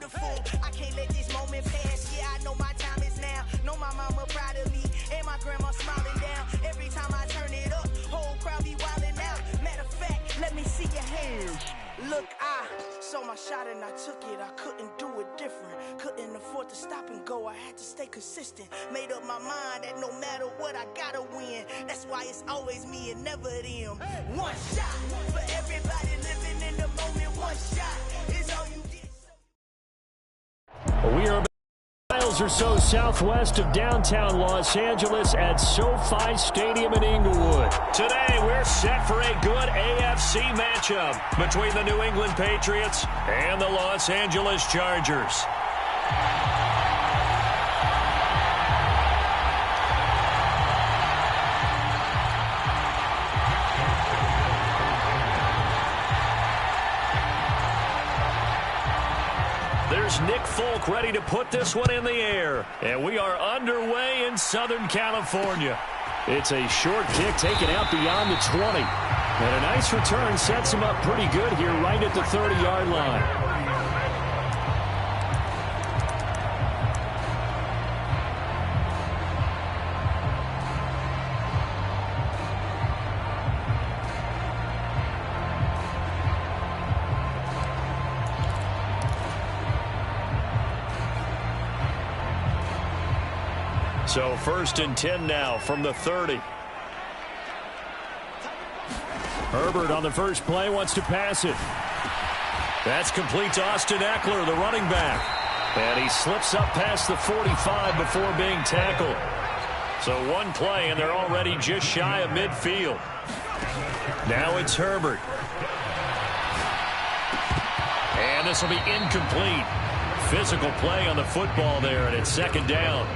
beautiful. I can't let this moment pass. Yeah, I know my time is now. Know my mama proud of me, and my grandma smiling down. Every time I turn it up, whole crowd be wildin' out. Matter of fact, let me see your hands. Look, I saw my shot and I took it. I couldn't do it different. Couldn't afford to stop and go. I had to stay consistent. Made up my mind that no matter what, I gotta win. That's why it's always me and never them. One shot for everybody living in the moment. One shot is all you get. We are miles or so southwest of downtown Los Angeles at SoFi Stadium in Inglewood. Today, we're set for a good AFC matchup between the New England Patriots and the Los Angeles Chargers. There's Nick Folk ready to put this one in the air. And we are underway in Southern California. It's a short kick taken out beyond the 20. And a nice return sets him up pretty good here right at the 30-yard line. So 1st and 10 now from the 30. Herbert on the first play wants to pass it. That's complete to Austin Eckler, the running back. And he slips up past the 45 before being tackled. So one play, and they're already just shy of midfield. Now it's Herbert. And this will be incomplete. Physical play on the football there, and it's 2nd down.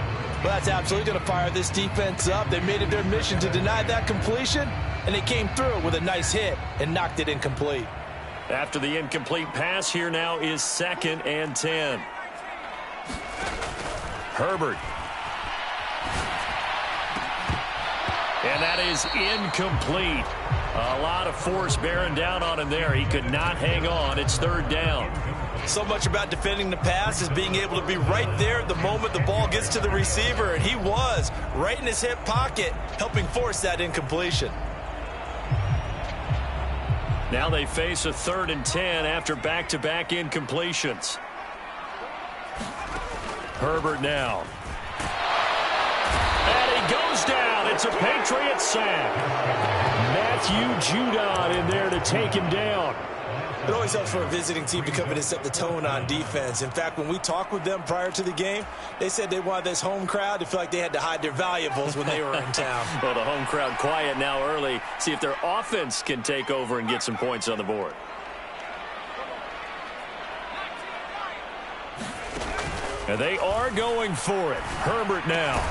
Well, that's absolutely going to fire this defense up. They made it their mission to deny that completion, and they came through with a nice hit and knocked it incomplete. After the incomplete pass, here now is 2nd and 10. Herbert. And that is incomplete. A lot of force bearing down on him there. He could not hang on. It's 3rd down. So much about defending the pass is being able to be right there at the moment the ball gets to the receiver, and he was right in his hip pocket, helping force that incompletion. Now they face a 3rd and 10 after back-to-back incompletions. Herbert now. And he goes down. It's a Patriot sack. Matthew Judon in there to take him down. It always helps for a visiting team to come in and set the tone on defense. In fact, when we talked with them prior to the game, they said they wanted this home crowd to feel like they had to hide their valuables when they were in town. Well, the home crowd quiet now early. See if their offense can take over and get some points on the board. And they are going for it. Herbert now.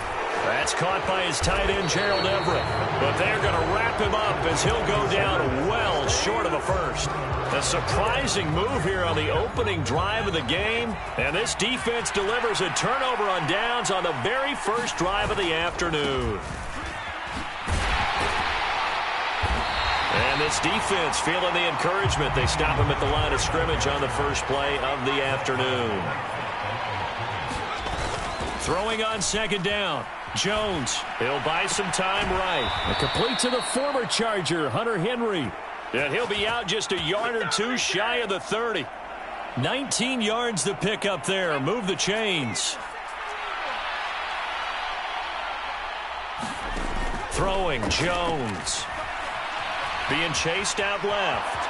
That's caught by his tight end, Gerald Everett. But they're going to wrap him up as he'll go down well short of a first. A surprising move here on the opening drive of the game. And this defense delivers a turnover on downs on the very first drive of the afternoon. And this defense feeling the encouragement. They stop him at the line of scrimmage on the first play of the afternoon. Throwing on 2nd down. Jones, he'll buy some time right. A complete to the former Charger, Hunter Henry. And he'll be out just a yard or two shy of the 30. 19 yards to pick up there. Move the chains. Throwing, Jones. Being chased out left.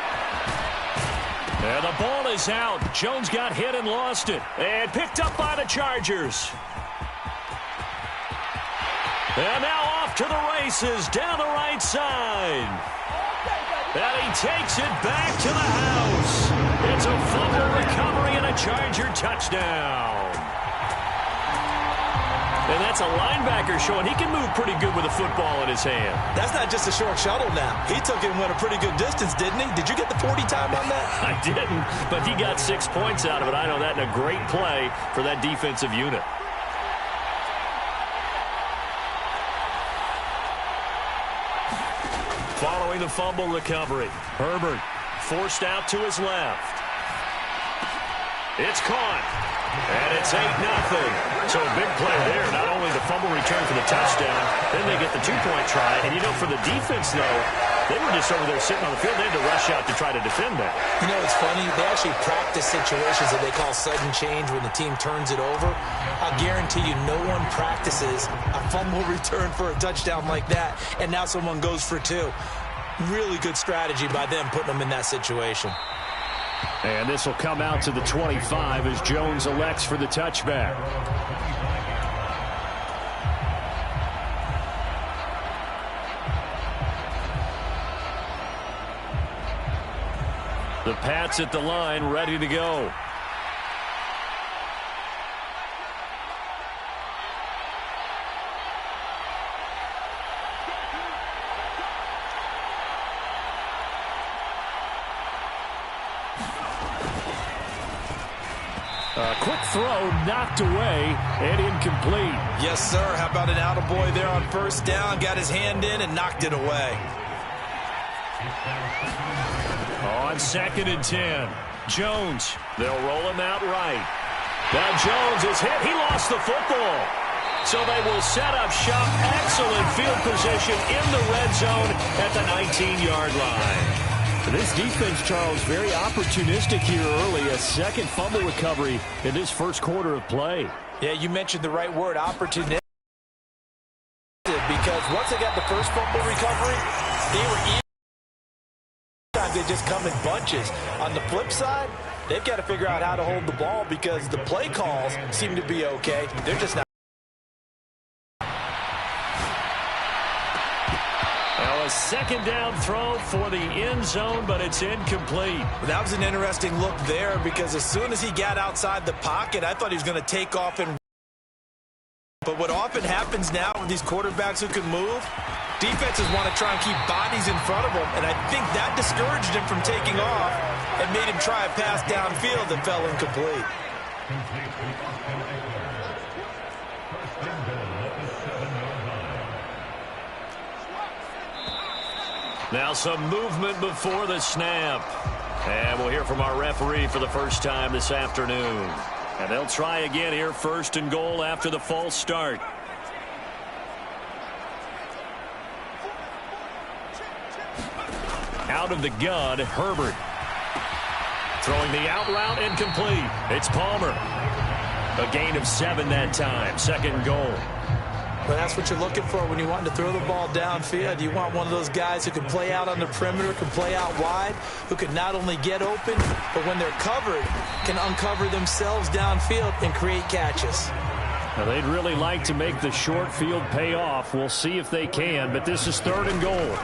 And the ball is out. Jones got hit and lost it. And picked up by the Chargers. And now off to the races down the right side. And he takes it back to the house. It's a fumble recovery and a Charger touchdown. And that's a linebacker showing he can move pretty good with a football in his hand. That's not just a short shuttle now. He took it and went a pretty good distance, didn't he? Did you get the 40 time on that? I didn't, but he got 6 points out of it. I know that in a great play for that defensive unit. Following the fumble recovery, Herbert forced out to his left. It's caught. And it's 8-0. So a big play there. Not only the fumble return for the touchdown, then they get the two-point try. And, you know, for the defense, though, they were just over there sitting on the field. They had to rush out to try to defend that. You know, it's funny. They actually practice situations that they call sudden change when the team turns it over. I'll guarantee you no one practices a fumble return for a touchdown like that, and now someone goes for two. Really good strategy by them putting them in that situation. And this will come out to the 25 as Jones elects for the touchback. The Pats at the line, ready to go. Quick throw, knocked away, and incomplete. Yes, sir. How about an attaboy there on first down? Got his hand in and knocked it away. On 2nd and 10. Jones, they'll roll him out right. Now Jones is hit. He lost the football. So they will set up shop. Excellent field position in the red zone at the 19-yard line. This defense, Charles, very opportunistic here early. A second fumble recovery in this first quarter of play. Yeah, you mentioned the right word, opportunistic. Because once they got the first fumble recovery, they were eager. Sometimes they just come in bunches. On the flip side, they've got to figure out how to hold the ball because the play calls seem to be okay. They're just not. A second down throw for the end zone, but it's incomplete. That was an interesting look there because as soon as he got outside the pocket, I thought he was going to take off and. But what often happens now with these quarterbacks who can move, defenses want to try and keep bodies in front of them, and I think that discouraged him from taking off and made him try a pass downfield that fell incomplete. Now some movement before the snap. And we'll hear from our referee for the first time this afternoon. And they'll try again here, 1st and goal after the false start. Out of the gun, Herbert. Throwing the out route, incomplete. It's Palmer. A gain of 7 that time. 2nd goal. Well, that's what you're looking for when you want to throw the ball downfield. You want one of those guys who can play out on the perimeter, can play out wide, who can not only get open, but when they're covered, can uncover themselves downfield and create catches. Now, they'd really like to make the short field pay off. We'll see if they can, but this is 3rd and goal.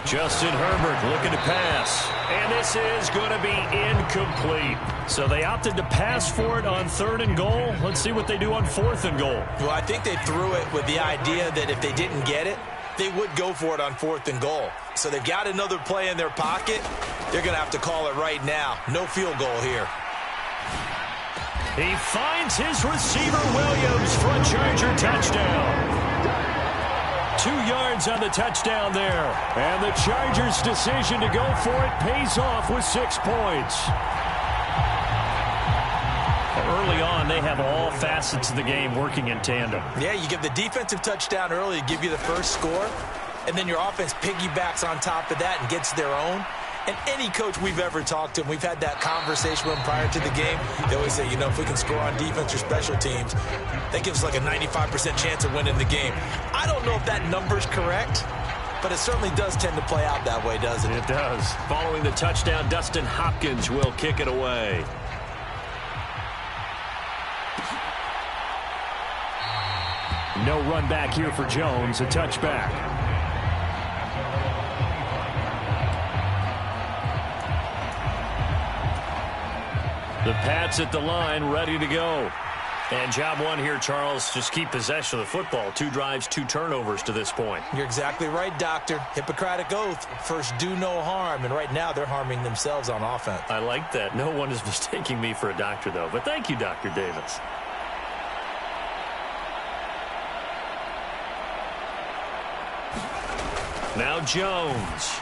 Justin Herbert looking to pass. And this is going to be incomplete. So they opted to pass for it on 3rd and goal. Let's see what they do on 4th and goal. Well, I think they threw it with the idea that if they didn't get it, they would go for it on 4th and goal. So they've got another play in their pocket. They're going to have to call it right now. No field goal here. He finds his receiver, Williams, for a Charger touchdown. 2 yards on the touchdown there. And the Chargers' decision to go for it pays off with 6 points. Early on, they have all facets of the game working in tandem. Yeah, you give the defensive touchdown early to give you the first score, and then your offense piggybacks on top of that and gets their own. And any coach we've ever talked to, and we've had that conversation with them prior to the game, they always say, you know, if we can score on defense or special teams, that gives us like a 95% chance of winning the game. I don't know if that number's correct, but it certainly does tend to play out that way, doesn't it? It does. Following the touchdown, Dustin Hopkins will kick it away. No run back here for Jones, a touchback. The Pats at the line, ready to go. And job one here, Charles, just keep possession of the football. 2 drives, 2 turnovers to this point. You're exactly right, Doctor. Hippocratic oath. First, do no harm. And right now, they're harming themselves on offense. I like that. No one is mistaking me for a doctor, though. But thank you, Dr. Davis. Now Jones.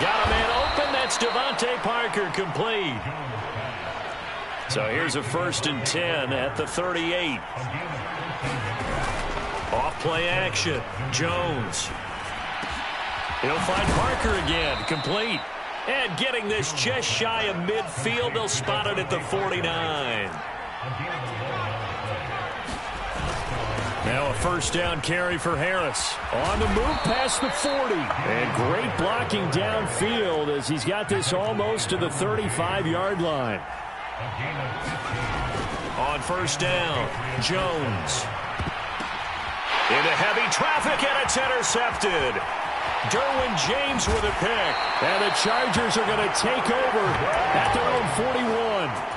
Got a man open. That's Devontae Parker, complete. So here's a 1st and 10 at the 38. Off play action. Jones. He'll find Parker again. Complete. And getting this just shy of midfield. They'll spot it at the 49. Now a 1st down carry for Harris. On the move past the 40. And great blocking downfield as he's got this almost to the 35-yard line. On 1st down, Jones. Into heavy traffic, and it's intercepted. Derwin James with a pick. And the Chargers are going to take over at their own 41.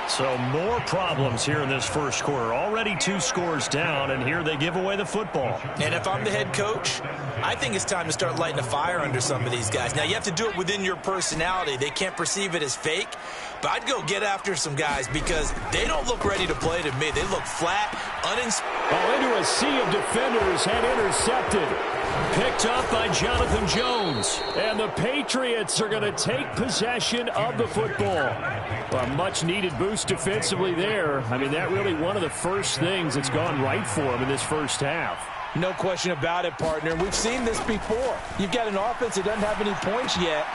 So more problems here in this first quarter. Already 2 scores down, and here they give away the football. And if I'm the head coach, I think it's time to start lighting a fire under some of these guys. Now, you have to do it within your personality. They can't perceive it as fake. But I'd go get after some guys because they don't look ready to play to me. They look flat, uninspired. Into a sea of defenders and intercepted. Picked up by Jonathan Jones. And the Patriots are going to take possession of the football. A much-needed boost defensively there. I mean, that really one of the first things that's gone right for them in this first half. No question about it, partner. We've seen this before. You've got an offense that doesn't have any points yet.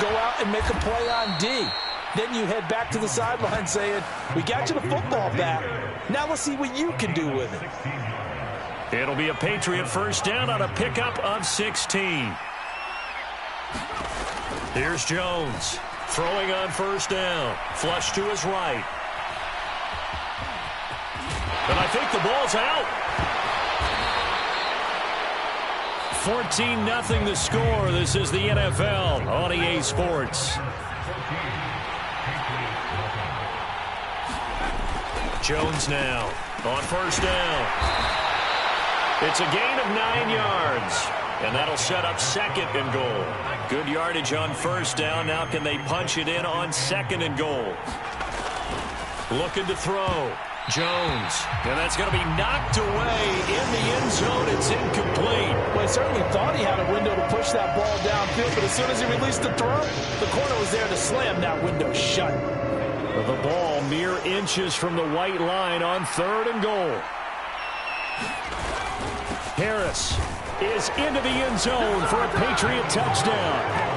Go out and make a play on D. Then you head back to the sideline saying, we got you the football back. Now let's see what you can do with it. It'll be a Patriot 1st down on a pickup of 16. Here's Jones. Throwing on 1st down. Flush to his right. And I think the ball's out. 14-0 the score. This is the NFL on EA Sports. Jones now on 1st down. It's a gain of 9 yards. And that'll set up 2nd and goal. Good yardage on 1st down. Now can they punch it in on 2nd and goal? Looking to throw. Jones. And that's going to be knocked away in the end zone. It's incomplete. Well, he certainly thought he had a window to push that ball downfield, but as soon as he released the throw, the corner was there to slam that window shut. The ball mere inches from the white line on 3rd and goal. Harris is into the end zone for a Patriot touchdown.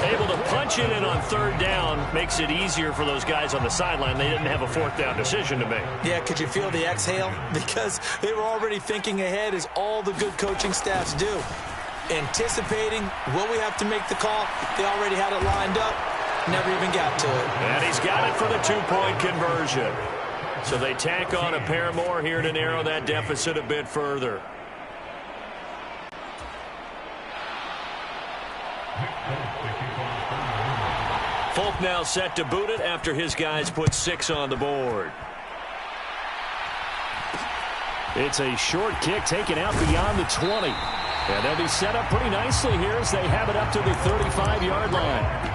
Able to punch it in on 3rd down makes it easier for those guys on the sideline. They didn't have a 4th down decision to make. Yeah, could you feel the exhale? Because they were already thinking ahead, as all the good coaching staffs do. Anticipating, will we have to make the call? They already had it lined up. Never even got to it. And he's got it for the 2-point conversion. So they tack on a pair more here to narrow that deficit a bit further. Folk now set to boot it after his guys put 6 on the board. It's a short kick taken out beyond the 20. And they'll be set up pretty nicely here as they have it up to the 35-yard line.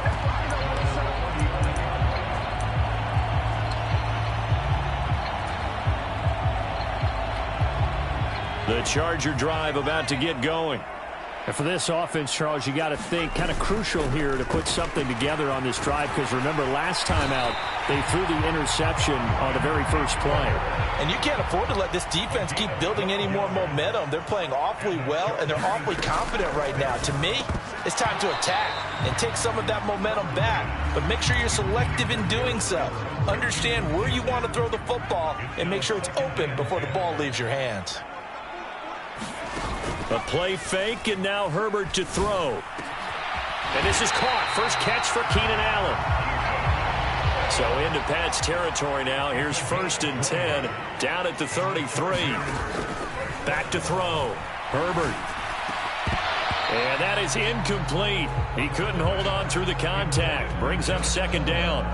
The Charger drive about to get going. And for this offense, Charles, you got to think kind of crucial here to put something together on this drive, because remember last time out they threw the interception on the very first play. And you can't afford to let this defense keep building any more momentum. They're playing awfully well, and they're awfully confident right now. To me, it's time to attack and take some of that momentum back. But make sure you're selective in doing so. Understand where you want to throw the football and make sure it's open before the ball leaves your hands. A play fake, and now Herbert to throw. And this is caught. First catch for Keenan Allen. So into Pat's territory now. Here's 1st and 10, down at the 33. Back to throw. Herbert. And that is incomplete. He couldn't hold on through the contact. Brings up 2nd down.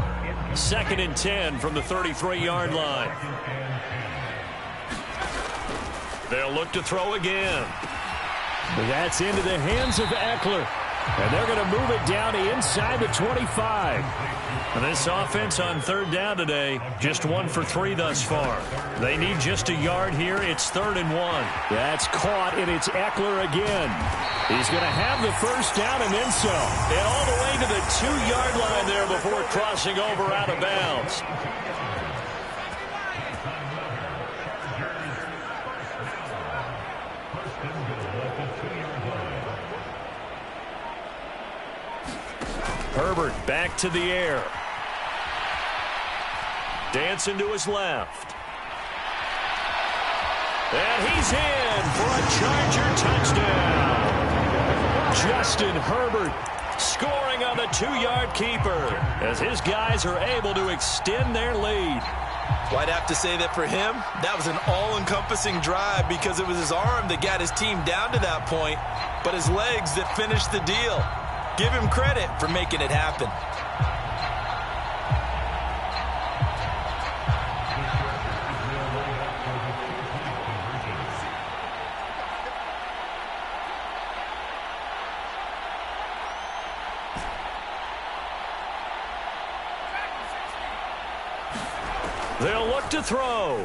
2nd and 10 from the 33-yard line. They'll look to throw again. That's into the hands of Eckler. And they're going to move it down to inside the 25. And this offense on 3rd down today, just 1 for 3 thus far. They need just a yard here. It's 3rd and 1. That's caught, and it's Eckler again. He's going to have the 1st down and then some. And all the way to the 2-yard line there before crossing over out of bounds. back to the air. Dancing to his left. And he's in for a Charger touchdown. Justin Herbert scoring on the 2-yard keeper as his guys are able to extend their lead. Well, I'd have to say that for him, that was an all-encompassing drive because it was his arm that got his team down to that point, but his legs that finished the deal. Give him credit for making it happen. They'll look to throw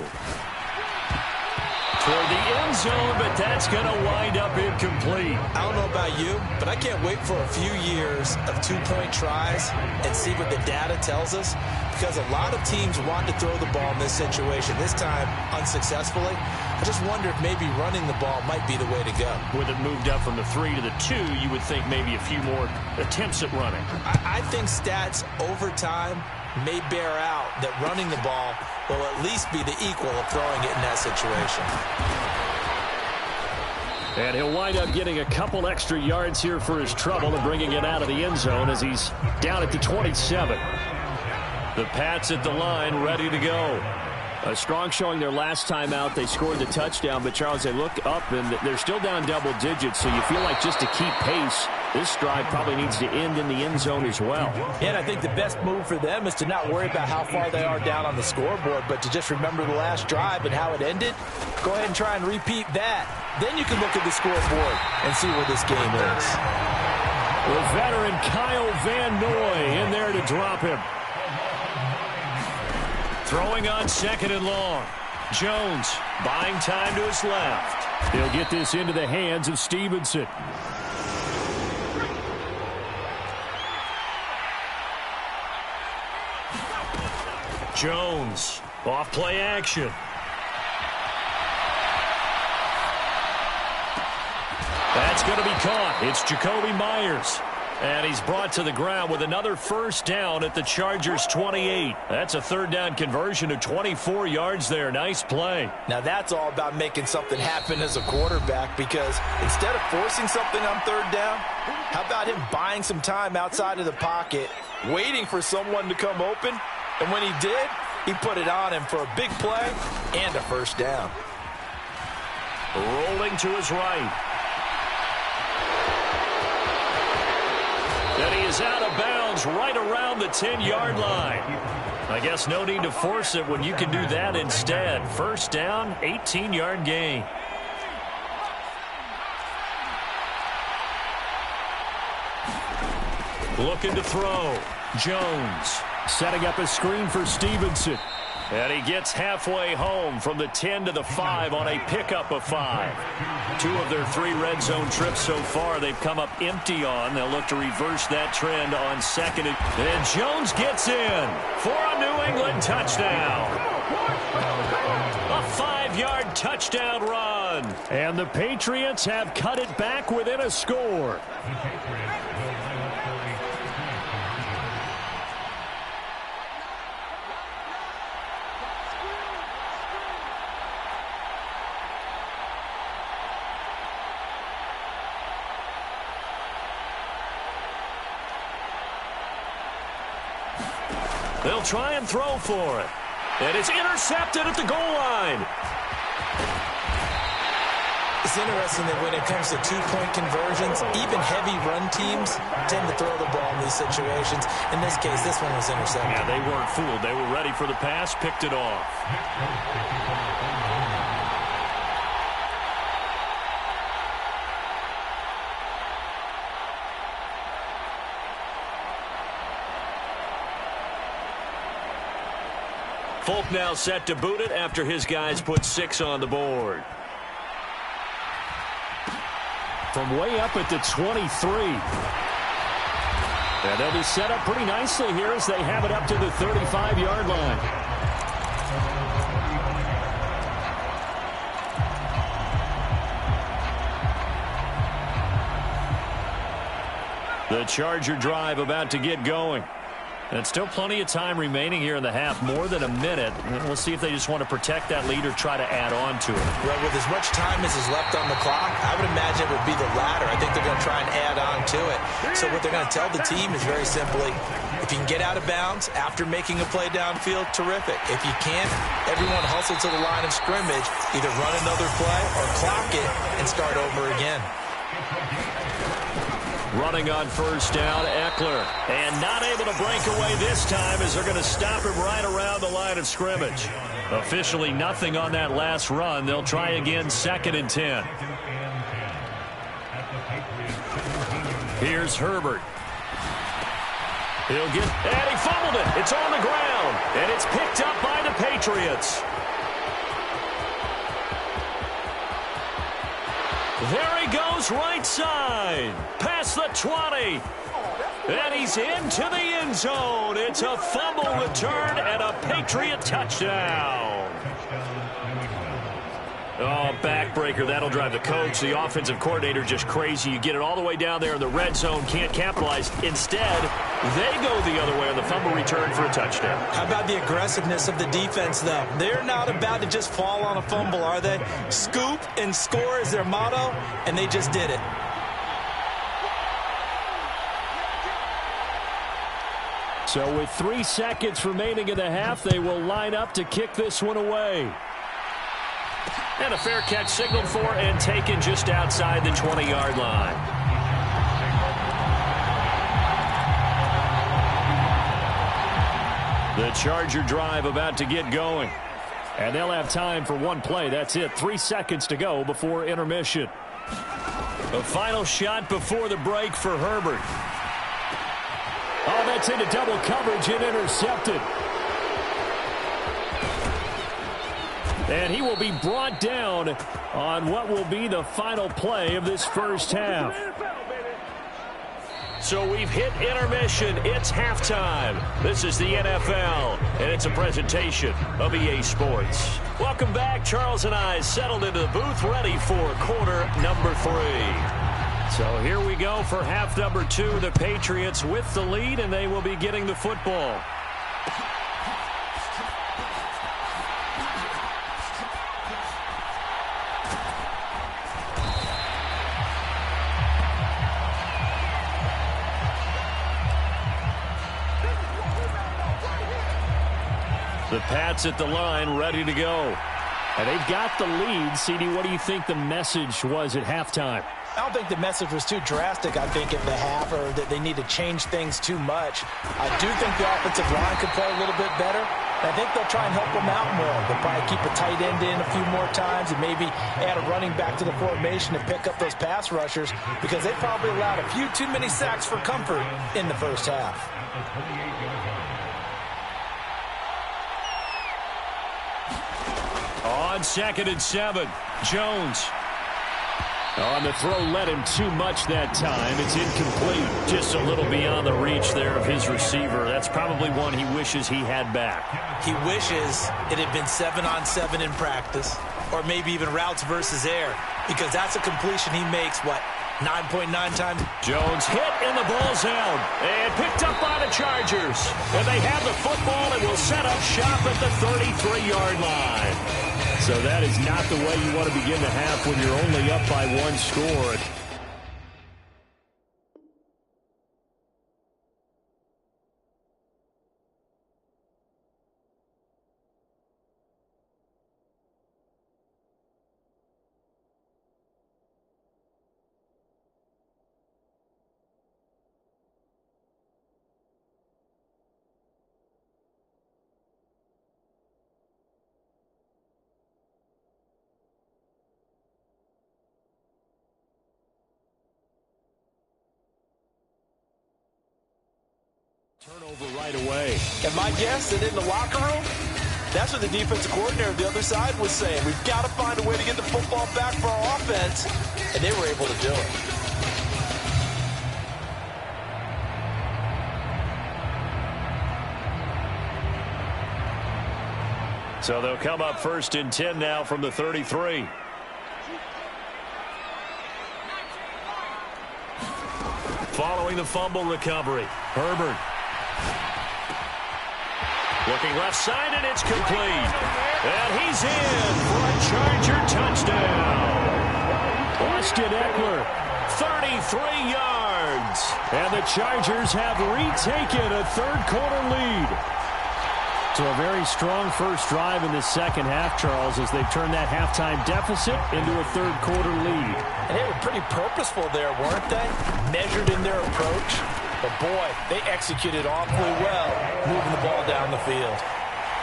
toward the end zone, but that's going to wind up incomplete. I don't know about you, but I can't wait for a few years of two-point tries and see what the data tells us, because a lot of teams want to throw the ball in this situation, this time unsuccessfully. I just wonder if maybe running the ball might be the way to go. With it moved up from the 3 to the 2, you would think maybe a few more attempts at running. I think stats over time may bear out that running the ball will at least be the equal of throwing it in that situation. And he'll wind up getting a couple extra yards here for his trouble and bringing it out of the end zone as he's down at the 27. The Pats at the line, ready to go. A strong showing their last time out. They scored the touchdown, but, Charles, they look up, and they're still down double digits, so you feel like just to keep pace, this drive probably needs to end in the end zone as well. And I think the best move for them is to not worry about how far they are down on the scoreboard, but to just remember the last drive and how it ended. Go ahead and try and repeat that. Then you can look at the scoreboard and see where this game is. With veteran Kyle Van Noy in there to drop him. Throwing on 2nd and long. Jones buying time to his left. He'll get this into the hands of Stevenson. Jones, off play action. That's going to be caught. It's Jacoby Myers. And he's brought to the ground with another first down at the Chargers' 28. That's a third down conversion of 24 yards there. Nice play. Now that's all about making something happen as a quarterback, because instead of forcing something on third down, how about him buying some time outside of the pocket, waiting for someone to come open, and when he did, he put it on him for a big play and a first down. Rolling to his right. And he is out of bounds right around the 10-yard line. I guess no need to force it when you can do that instead. First down, 18-yard gain. Looking to throw. Jones setting up a screen for Stevenson. And he gets halfway home from the 10 to the 5 on a pickup of 5. 2 of their 3 red zone trips so far they've come up empty on. They'll look to reverse that trend on 2nd. And Jones gets in for a New England touchdown. A 5-yard touchdown run. And the Patriots have cut it back within a score. They'll try and throw for it. And it's intercepted at the goal line. It's interesting that when it comes to two-point conversions, even heavy run teams tend to throw the ball in these situations. In this case, this one was intercepted. Yeah, they weren't fooled. They were ready for the pass, picked it off. Folk now set to boot it after his guys put 6 on the board. From way up at the 23. And they'll be set up pretty nicely here as they have it up to the 35-yard line. The Charger drive about to get going. And still plenty of time remaining here in the half, more than a minute. And we'll see if they just want to protect that lead or try to add on to it. Well, with as much time as is left on the clock, I would imagine it would be the latter. I think they're going to try and add on to it. So what they're going to tell the team is very simply, if you can get out of bounds after making a play downfield, terrific. If you can't, everyone hustle to the line of scrimmage, either run another play or clock it and start over again. Running on first down, Eckler. And not able to break away this time as they're going to stop him right around the line of scrimmage. Officially nothing on that last run. They'll try again, 2nd and 10. Here's Herbert. He'll get, and he fumbled it. It's on the ground, and it's picked up by the Patriots. There he goes, right side. Past the 20. And he's into the end zone. It's a fumble return and a Patriot touchdown. Oh, backbreaker. That'll drive the coach, the offensive coordinator, just crazy. You get it all the way down there in the red zone, can't capitalize. Instead, they go the other way on the fumble return for a touchdown. How about the aggressiveness of the defense, though? They're not about to just fall on a fumble, are they? Scoop and score is their motto, and they just did it. So with 3 seconds remaining in the half, they will line up to kick this one away. And a fair catch signaled for and taken just outside the 20-yard line. The Charger drive about to get going. And they'll have time for one play. That's it. 3 seconds to go before intermission. A final shot before the break for Herbert. Oh, that's into double coverage and intercepted. And he will be brought down on what will be the final play of this first half. So we've hit intermission. It's halftime. This is the NFL, and it's a presentation of EA Sports. Welcome back. Charles and I settled into the booth, ready for quarter number 3. So here we go for half number 2. The Patriots with the lead, and they will be getting the football. The Pats at the line, ready to go. And they've got the lead. CD, what do you think the message was at halftime? I don't think the message was too drastic, I think, at the half, or that they need to change things too much. I do think the offensive line could play a little bit better. I think they'll try and help them out more. They'll probably keep a tight end in a few more times and maybe add a running back to the formation and pick up those pass rushers, because they probably allowed a few too many sacks for comfort in the first half. On 2nd and 7, Jones. On the throw, led him too much that time. It's incomplete. Just a little beyond the reach there of his receiver. That's probably one he wishes he had back. He wishes it had been 7-on-7 in practice, or maybe even routes versus air, because that's a completion he makes, 9.9 times. Jones hit and the ball's out. And picked up by the Chargers. And they have the football and will set up shop at the 33-yard line. So that is not the way you want to begin the half when you're only up by 1 score. Turnover right away. And my guess that in the locker room, that's what the defensive coordinator on the other side was saying. We've got to find a way to get the football back for our offense, and they were able to do it. So they'll come up 1st and 10 now from the 33. Following the fumble recovery, Herbert. Looking left side, and it's complete. And he's in for a Charger touchdown. Austin Eckler, 33 yards. And the Chargers have retaken a third-quarter lead. So a very strong first drive in the second half, Charles, as they've turned that halftime deficit into a third-quarter lead. And they were pretty purposeful there, weren't they? Measured in their approach. But, boy, they executed awfully well, moving the ball down the field.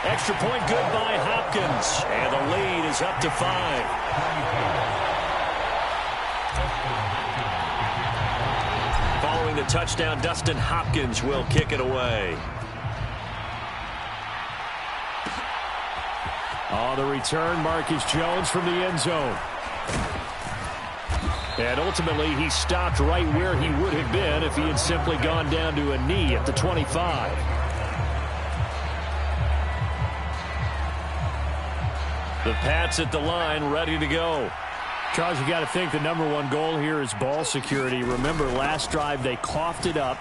Extra point good by Hopkins. And the lead is up to 5. Following the touchdown, Dustin Hopkins will kick it away. On the return, Marcus Jones from the end zone. And ultimately, he stopped right where he would have been if he had simply gone down to a knee at the 25. The Pats at the line, ready to go. Charles, you got to think the number one goal here is ball security. Remember, last drive they coughed it up.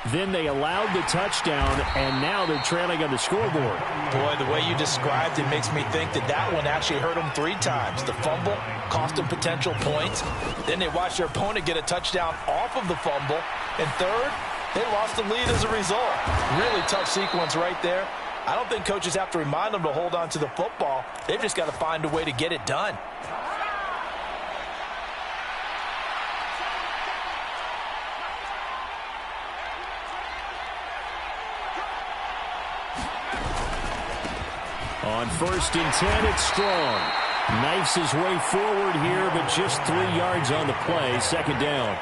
Then they allowed the touchdown, and now they're trailing on the scoreboard. Boy, the way you described it makes me think that one actually hurt them 3 times. The fumble cost them potential points. Then they watched their opponent get a touchdown off of the fumble. And third, they lost the lead as a result. Really tough sequence right there. I don't think coaches have to remind them to hold on to the football. They've just got to find a way to get it done. On 1st and 10, it's Strong. Knifes his way forward here, but just 3 yards on the play. Second down.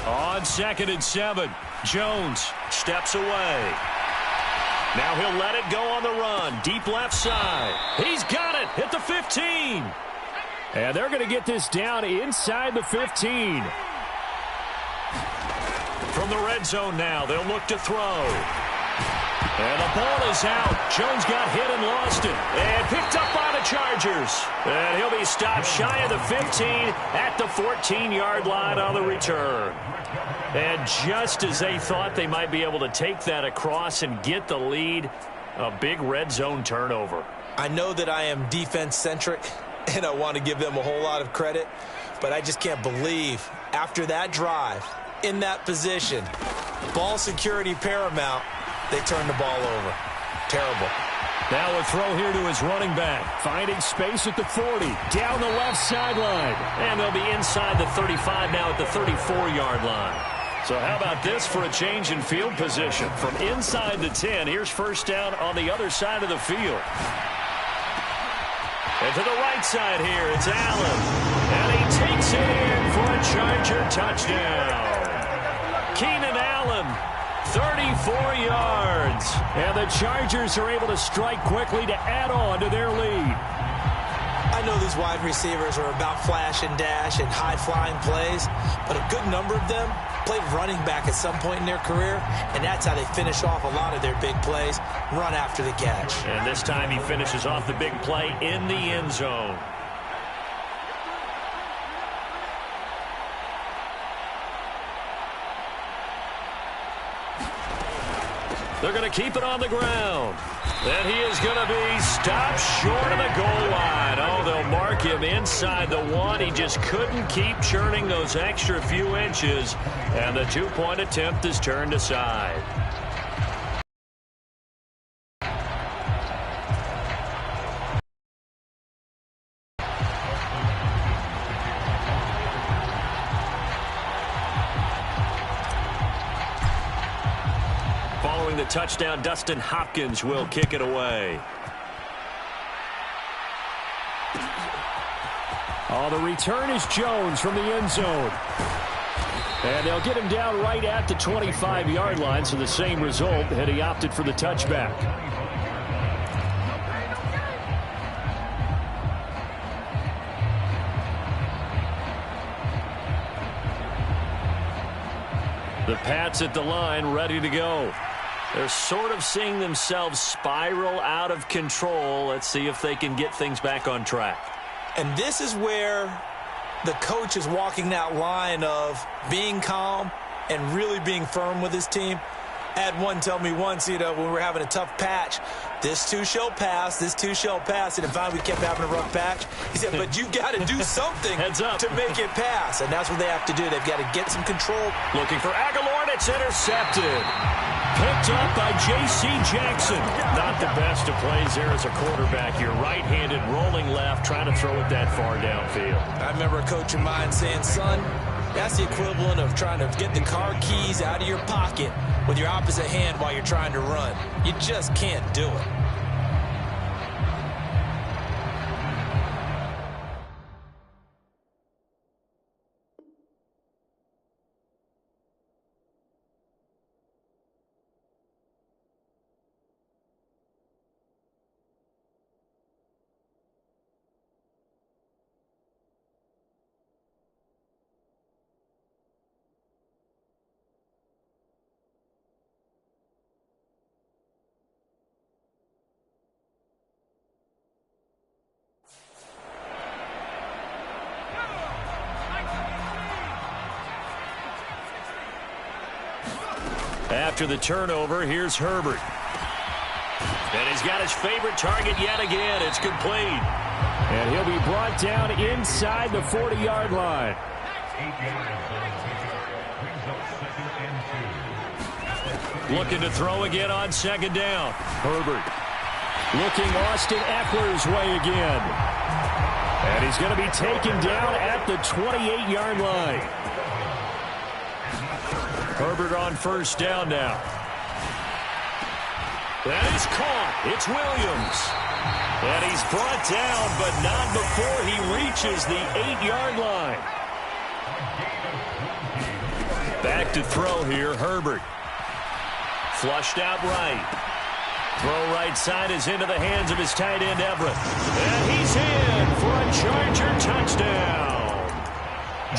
On 2nd and 7, Jones steps away. Now he'll let it go on the run. Deep left side. He's got it at the 15. And they're going to get this down inside the 15. From the red zone now, they'll look to throw. And the ball is out. Jones got hit and lost it. And picked up by the Chargers. And he'll be stopped shy of the 15 at the 14-yard line on the return. And just as they thought they might be able to take that across and get the lead, a big red zone turnover. I know that I am defense-centric, and I want to give them a whole lot of credit, but I just can't believe after that drive, in that position, ball security paramount, they turned the ball over. Terrible. Now a throw here to his running back. Finding space at the 40. Down the left sideline. And they'll be inside the 35 now at the 34-yard line. So how about this for a change in field position? From inside the 10, here's first down on the other side of the field. And to the right side here, it's Allen. And he takes it in for a Charger touchdown. Keenan Allen. 34 yards. And the Chargers are able to strike quickly to add on to their lead. I know these wide receivers are about flash and dash and high-flying plays, but a good number of them played running back at some point in their career, and that's how they finish off a lot of their big plays, run after the catch. And this time he finishes off the big play in the end zone. They're going to keep it on the ground. And he is going to be stopped short of the goal line. Oh, they'll mark him inside the 1. He just couldn't keep churning those extra few inches. And the 2-point attempt is turned aside. Following the touchdown, Dustin Hopkins will kick it away. Oh, the return is Jones from the end zone. And they'll get him down right at the 25-yard line, so the same result had he opted for the touchback. The Pats at the line, ready to go. They're sort of seeing themselves spiral out of control. Let's see if they can get things back on track. And this is where the coach is walking that line of being calm and really being firm with his team. I had one tell me once, when we were having a tough patch, this too shall pass, this too shall pass. And finally we kept having a rough patch. He said, but you got to do something to make it pass. And that's what they have to do. They've got to get some control. Looking for Aguilar, and it's intercepted. Picked up by J.C. Jackson. Not the best of plays there as a quarterback. You're right-handed, rolling left, trying to throw it that far downfield. I remember a coach of mine saying, son, that's the equivalent of trying to get the car keys out of your pocket with your opposite hand while you're trying to run. You just can't do it. After the turnover, here's Herbert. And he's got his favorite target yet again. It's complete. And he'll be brought down inside the 40-yard line. Looking to throw again on second down. Herbert looking Austin Eckler's way again. And he's going to be taken down at the 28-yard line. Herbert on first down now. That is caught. It's Williams. And he's brought down, but not before he reaches the 8-yard line. Back to throw here, Herbert. Flushed out right. Throw right side is into the hands of his tight end, Everett. And he's in for a Charger touchdown.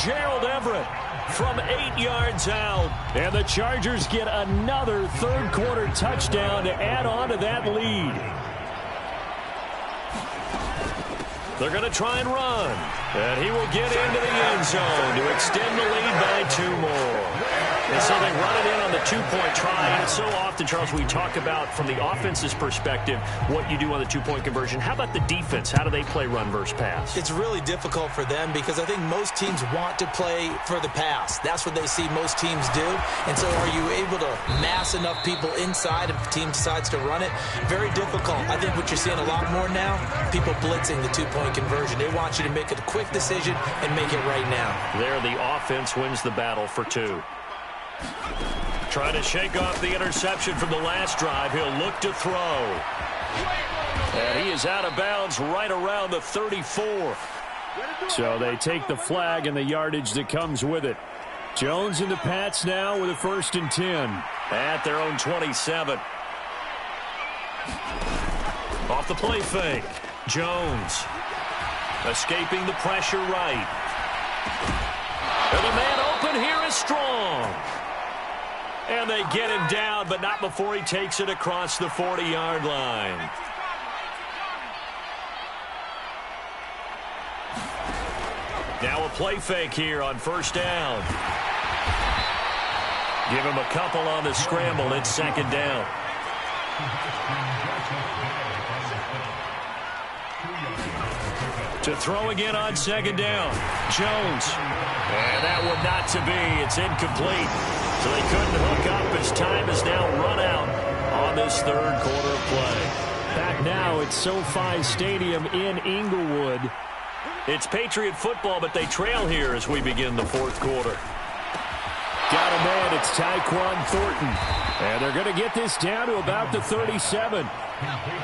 Gerald Everett from 8 yards out. And the Chargers get another third-quarter touchdown to add on to that lead. They're going to try and run. And he will get into the end zone to extend the lead by 2 more. And so they run it in on the two-point try. And so often, Charles, we talk about, from the offense's perspective, what you do on the two-point conversion. How about the defense? How do they play run versus pass? It's really difficult for them because I think most teams want to play for the pass. That's what they see most teams do. And so are you able to mass enough people inside if the team decides to run it? Very difficult. I think what you're seeing a lot more now, people blitzing the two-point conversion. They want you to make a quick decision and make it right now. There, the offense wins the battle for 2. Trying to shake off the interception from the last drive. He'll look to throw. And he is out of bounds right around the 34. So they take the flag and the yardage that comes with it. Jones and the Pats now with a 1st and 10. At their own 27. Off the play fake. Jones escaping the pressure right. And the man open here is Strong. And they get him down, but not before he takes it across the 40-yard line. Now a play fake here on first down. Give him a couple on the scramble. It's second down. To throw again on second down. Jones. And that one not to be. It's incomplete. So they couldn't hook up as time is now run out on this third quarter of play. Back now at SoFi Stadium in Inglewood. It's Patriot football, but they trail here as we begin the fourth quarter. Got a man. It's Tyquan Thornton. And they're going to get this down to about the 37.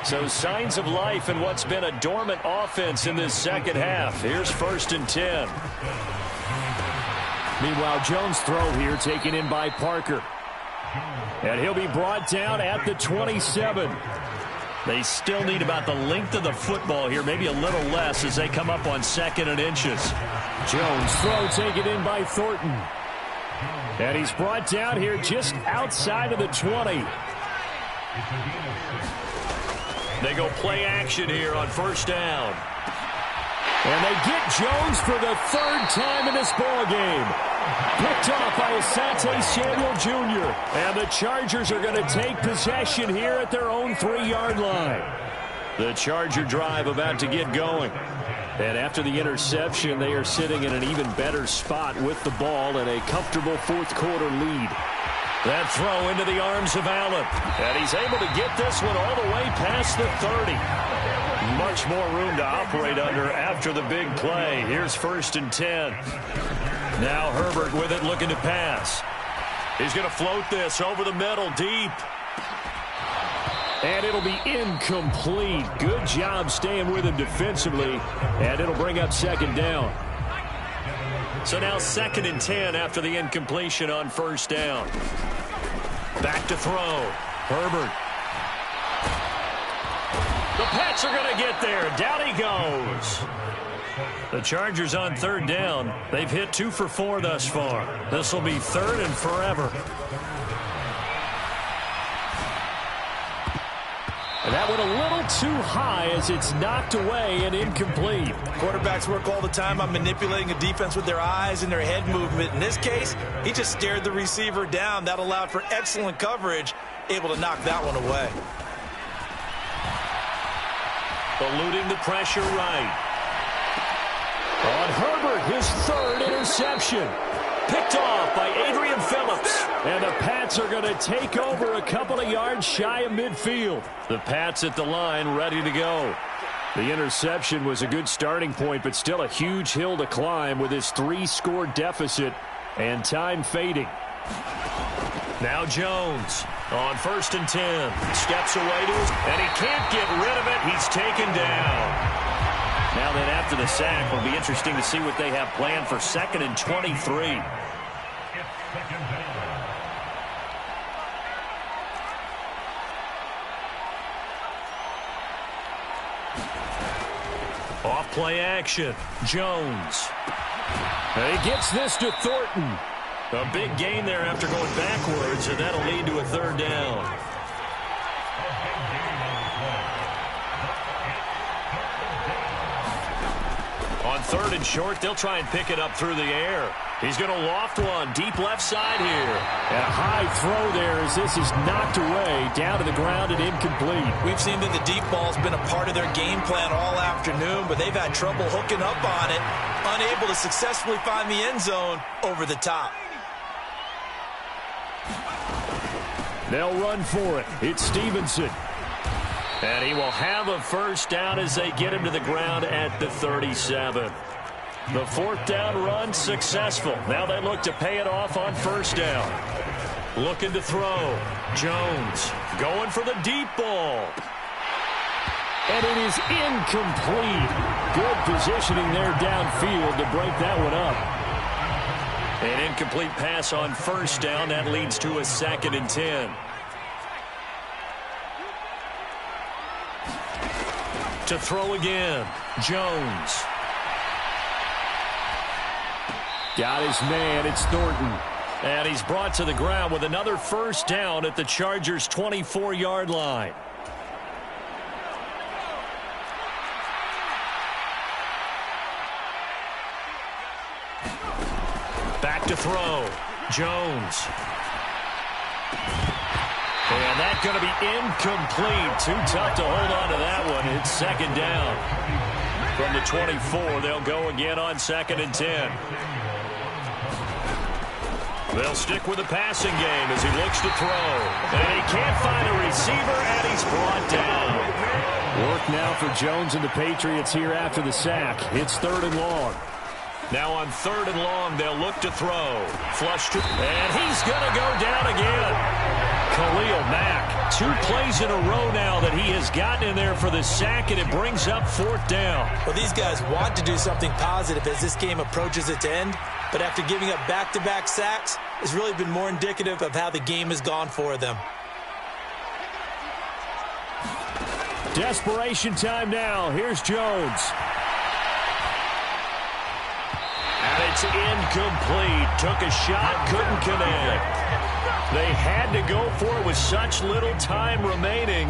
So signs of life in what's been a dormant offense in this second half. Here's 1st and 10. Meanwhile, Jones' throw here taken in by Parker. And he'll be brought down at the 27. They still need about the length of the football here, maybe a little less as they come up on 2nd and inches. Jones' throw taken in by Thornton. And he's brought down here just outside of the 20. They go play action here on first down. And they get Jones for the 3rd time in this ball game. Picked off by Asante Samuel Jr. And the Chargers are going to take possession here at their own 3-yard line. The Charger drive about to get going. And after the interception, they are sitting in an even better spot with the ball and a comfortable fourth-quarter lead. That throw into the arms of Allen. And he's able to get this one all the way past the 30. Much more room to operate under after the big play. Here's 1st and 10. Now Herbert with it, looking to pass. He's going to float this over the middle, deep. And it'll be incomplete. Good job staying with him defensively. And it'll bring up 2nd down. So now 2nd and 10 after the incompletion on 1st down. Back to throw. Herbert. The Pats are going to get there. Down he goes. The Chargers on 3rd down. They've hit 2 for 4 thus far. This will be 3rd and forever. And that went a little too high as it's knocked away and incomplete. Quarterbacks work all the time on manipulating a defense with their eyes and their head movement. In this case, he just stared the receiver down. That allowed for excellent coverage, able to knock that one away. Eluding the pressure right. On Herbert, his 3rd interception. Picked off by Adrian Phillips. And the Pats are going to take over a couple of yards shy of midfield. The Pats at the line, ready to go. The interception was a good starting point, but still a huge hill to climb with his 3-score deficit and time fading. Now Jones on 1st and 10. Steps away to his, and he can't get rid of it. He's taken down. Now then, after the sack, it'll be interesting to see what they have planned for 2nd and 23. Off play action. Jones. And he gets this to Thornton. A big gain there after going backwards, and that'll lead to a 3rd down. On 3rd and short, they'll try and pick it up through the air. He's going to loft one deep left side here. And a high throw there as this is knocked away, down to the ground and incomplete. We've seen that the deep ball's been a part of their game plan all afternoon, but they've had trouble hooking up on it, unable to successfully find the end zone over the top. They'll run for it. It's Stevenson. And he will have a 1st down as they get him to the ground at the 37. The 4th down run successful. Now they look to pay it off on 1st down. Looking to throw. Jones going for the deep ball. And it is incomplete. Good positioning there downfield to break that one up. An incomplete pass on 1st down. That leads to a 2nd and 10. To throw again. Jones. Got his man. It's Thornton. And he's brought to the ground with another 1st down at the Chargers' 24-yard line. Back to throw. Jones. And that's going to be incomplete. Too tough to hold on to that one. It's 2nd down. From the 24, they'll go again on 2nd and 10. They'll stick with the passing game as he looks to throw. And he can't find a receiver, and he's brought down. Work now for Jones and the Patriots here after the sack. It's 3rd and long. Now on 3rd and long, they'll look to throw. Flush to, and he's going to go down again. Khalil Mack, 2 plays in a row now that he has gotten in there for the sack, and it brings up 4th down. Well, these guys want to do something positive as this game approaches its end, but after giving up back-to-back sacks, it's really been more indicative of how the game has gone for them. Desperation time now. Here's Jones. And it's incomplete. Took a shot, couldn't connect. They had to go for it with such little time remaining.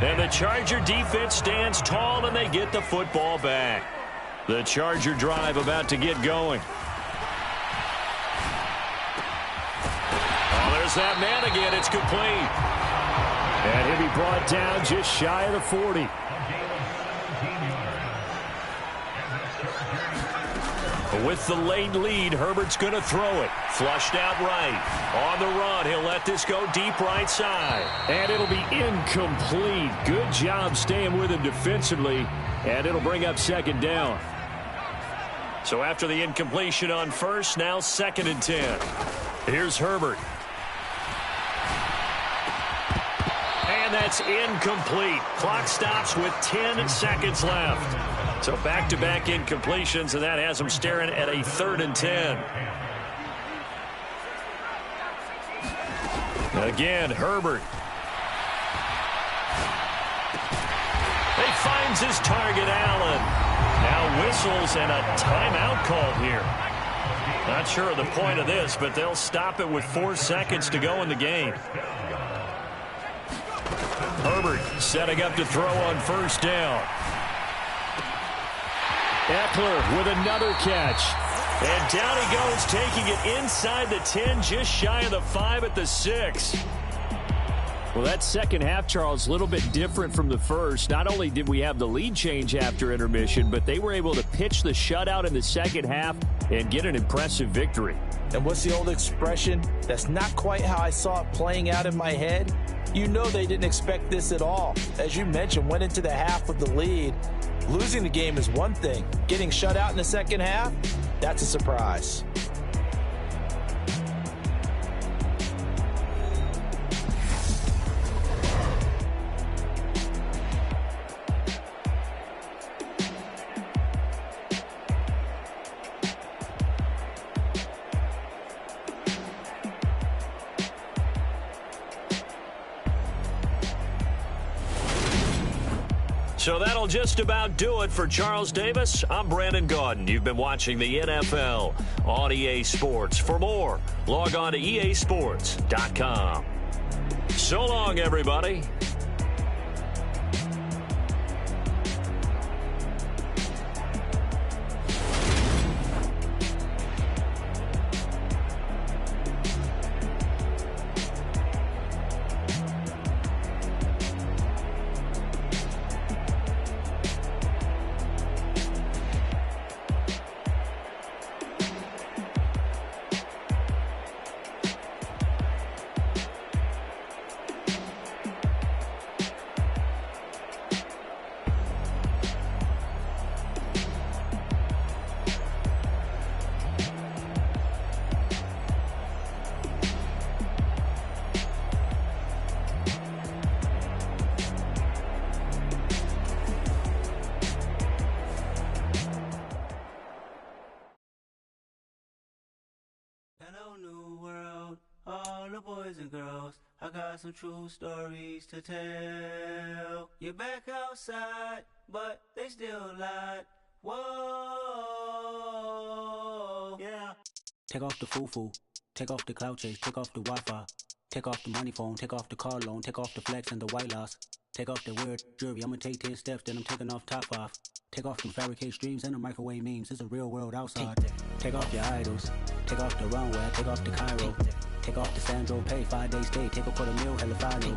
And the Charger defense stands tall, and they get the football back. The Charger drive about to get going. There's that man again. It's complete. And he'll be brought down just shy of the 40. With the late lead, Herbert's going to throw it. Flushed out right. On the run, he'll let this go deep right side. And it'll be incomplete. Good job staying with him defensively. And it'll bring up second down. So after the incompletion on first, now 2nd and 10. Here's Herbert. And that's incomplete. Clock stops with 10 seconds left. So back-to-back incompletions, and that has them staring at a 3rd and 10. Again, Herbert. He finds his target, Allen. Now whistles and a timeout called here. Not sure of the point of this, but they'll stop it with 4 seconds to go in the game. Herbert setting up to throw on first down. Eckler with another catch. And down he goes, taking it inside the 10, just shy of the 5 at the 6. Well, that second half, Charles, a little bit different from the first. Not only did we have the lead change after intermission, but they were able to pitch the shutout in the second half and get an impressive victory. And what's the old expression? That's not quite how I saw it playing out in my head. You know they didn't expect this at all. As you mentioned, went into the half with the lead. Losing the game is one thing. Getting shut out in the second half, that's a surprise. So that'll just about do it for Charles Davis. I'm Brandon Gaudin. You've been watching the NFL on EA Sports. For more, log on to easports.com. So long, everybody. Hello, new world, all the boys and girls. I got some true stories to tell. You're back outside, but they still lied. Whoa, yeah. Take off the foo-foo, take off the cloud chase, take off the Wi-Fi, take off the money phone, take off the car loan, take off the flex and the white loss. Take off the weird jewelry, I'ma take 10 steps, then I'm taking off top 5. Take off them fabricate streams and the microwave memes, it's a real world outside. Take off your idols, take off the runway, take off the Cairo. Take off the Sandro pay, 5 days stay, take a $250,000, hella follow.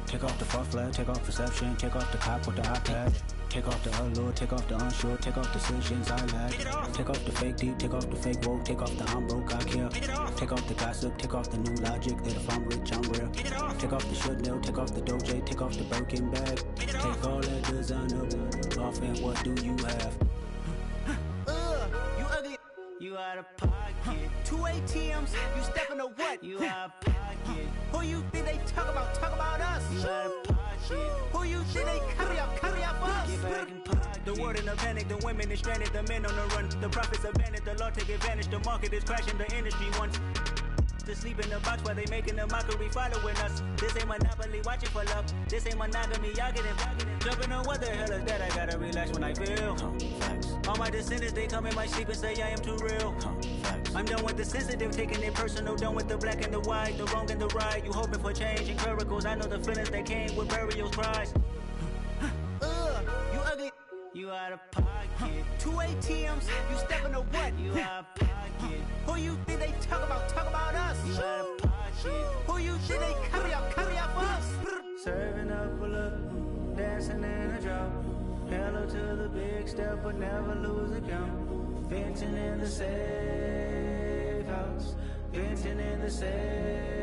Take off the fuck flag, take off reception, take off the cop with the iPad. Take off the allure, take off the unsure, take off the decisions I lag. Take off the fake deep, take off the fake woke, take off the I'm broke, I care. Take off the gossip, take off the new logic that if I'm rich, I'm real. Take off the Chanel, take off the Doja, take off the Birkin bag. Take all that designer off and what do you have? You ugly, you out of pocket. 2 ATMs, you stepping to what? You out of pocket. Who you think they talk about? Talk about us. You out of pocket. Who you think they carry up for us? Get back in pocket. The world in a panic, the women is stranded, the men on the run. The profits abandoned, the law take advantage. The market is crashing, the industry wants to sleep in the box while they making a mockery following us. This ain't Monopoly, watching for love. This ain't monogamy, y'all getting jumping on what the hell is that? I gotta relax when I feel. All my descendants, they come in my sleep and say I am too real. I'm done with the sensitive, taking it personal. Done with the black and the white, the wrong and the right. You hoping for change and miracles. I know the feelings that came with burial cries. You ugly, you out of pocket. 2 ATMs, you stepping to what? You out of pocket. Who you think they talk about? Talk about us. You out of pocket. shit. Who you think they carry up for us? Serving up a look, dancing in a drop. Hello to the big step, but never lose a count. Venting in the safe house. Venting in the safe.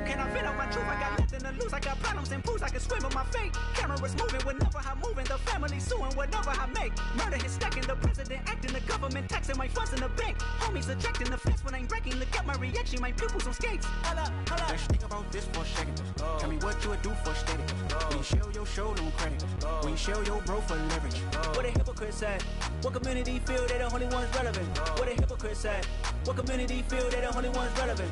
Can I fit on my truth? I got nothing to lose. I got problems and pools. I can swim with my fate. Cameras moving whenever I'm moving. The family suing whatever I make. Murder is stacking. The president acting. The government taxing my funds in the bank. Homies ejecting the fence when I'm breaking. Look at my reaction. My pupils on skates. Holla. Just think about this for a second. Tell me what you would do for steady. When you show your show, no credit. When you show your bro for leverage. What a hypocrite said. What community feel they the only ones relevant? What a hypocrite said. What community feel they the only ones relevant?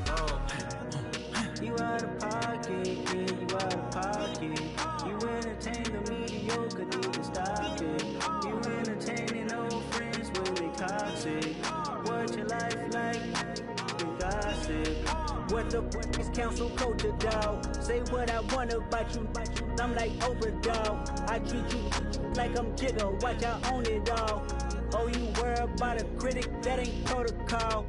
You out of pocket, yeah, you out of pocket. You entertain the mediocre, need to stop it. You entertaining old friends when they toxic. What your life like? You gossip. What the fuck is council culture, dog? Say what I want about you, I'm like overdog. I treat you like I'm Jigga, watch I own it all. Oh, you worry about a critic, that ain't protocol.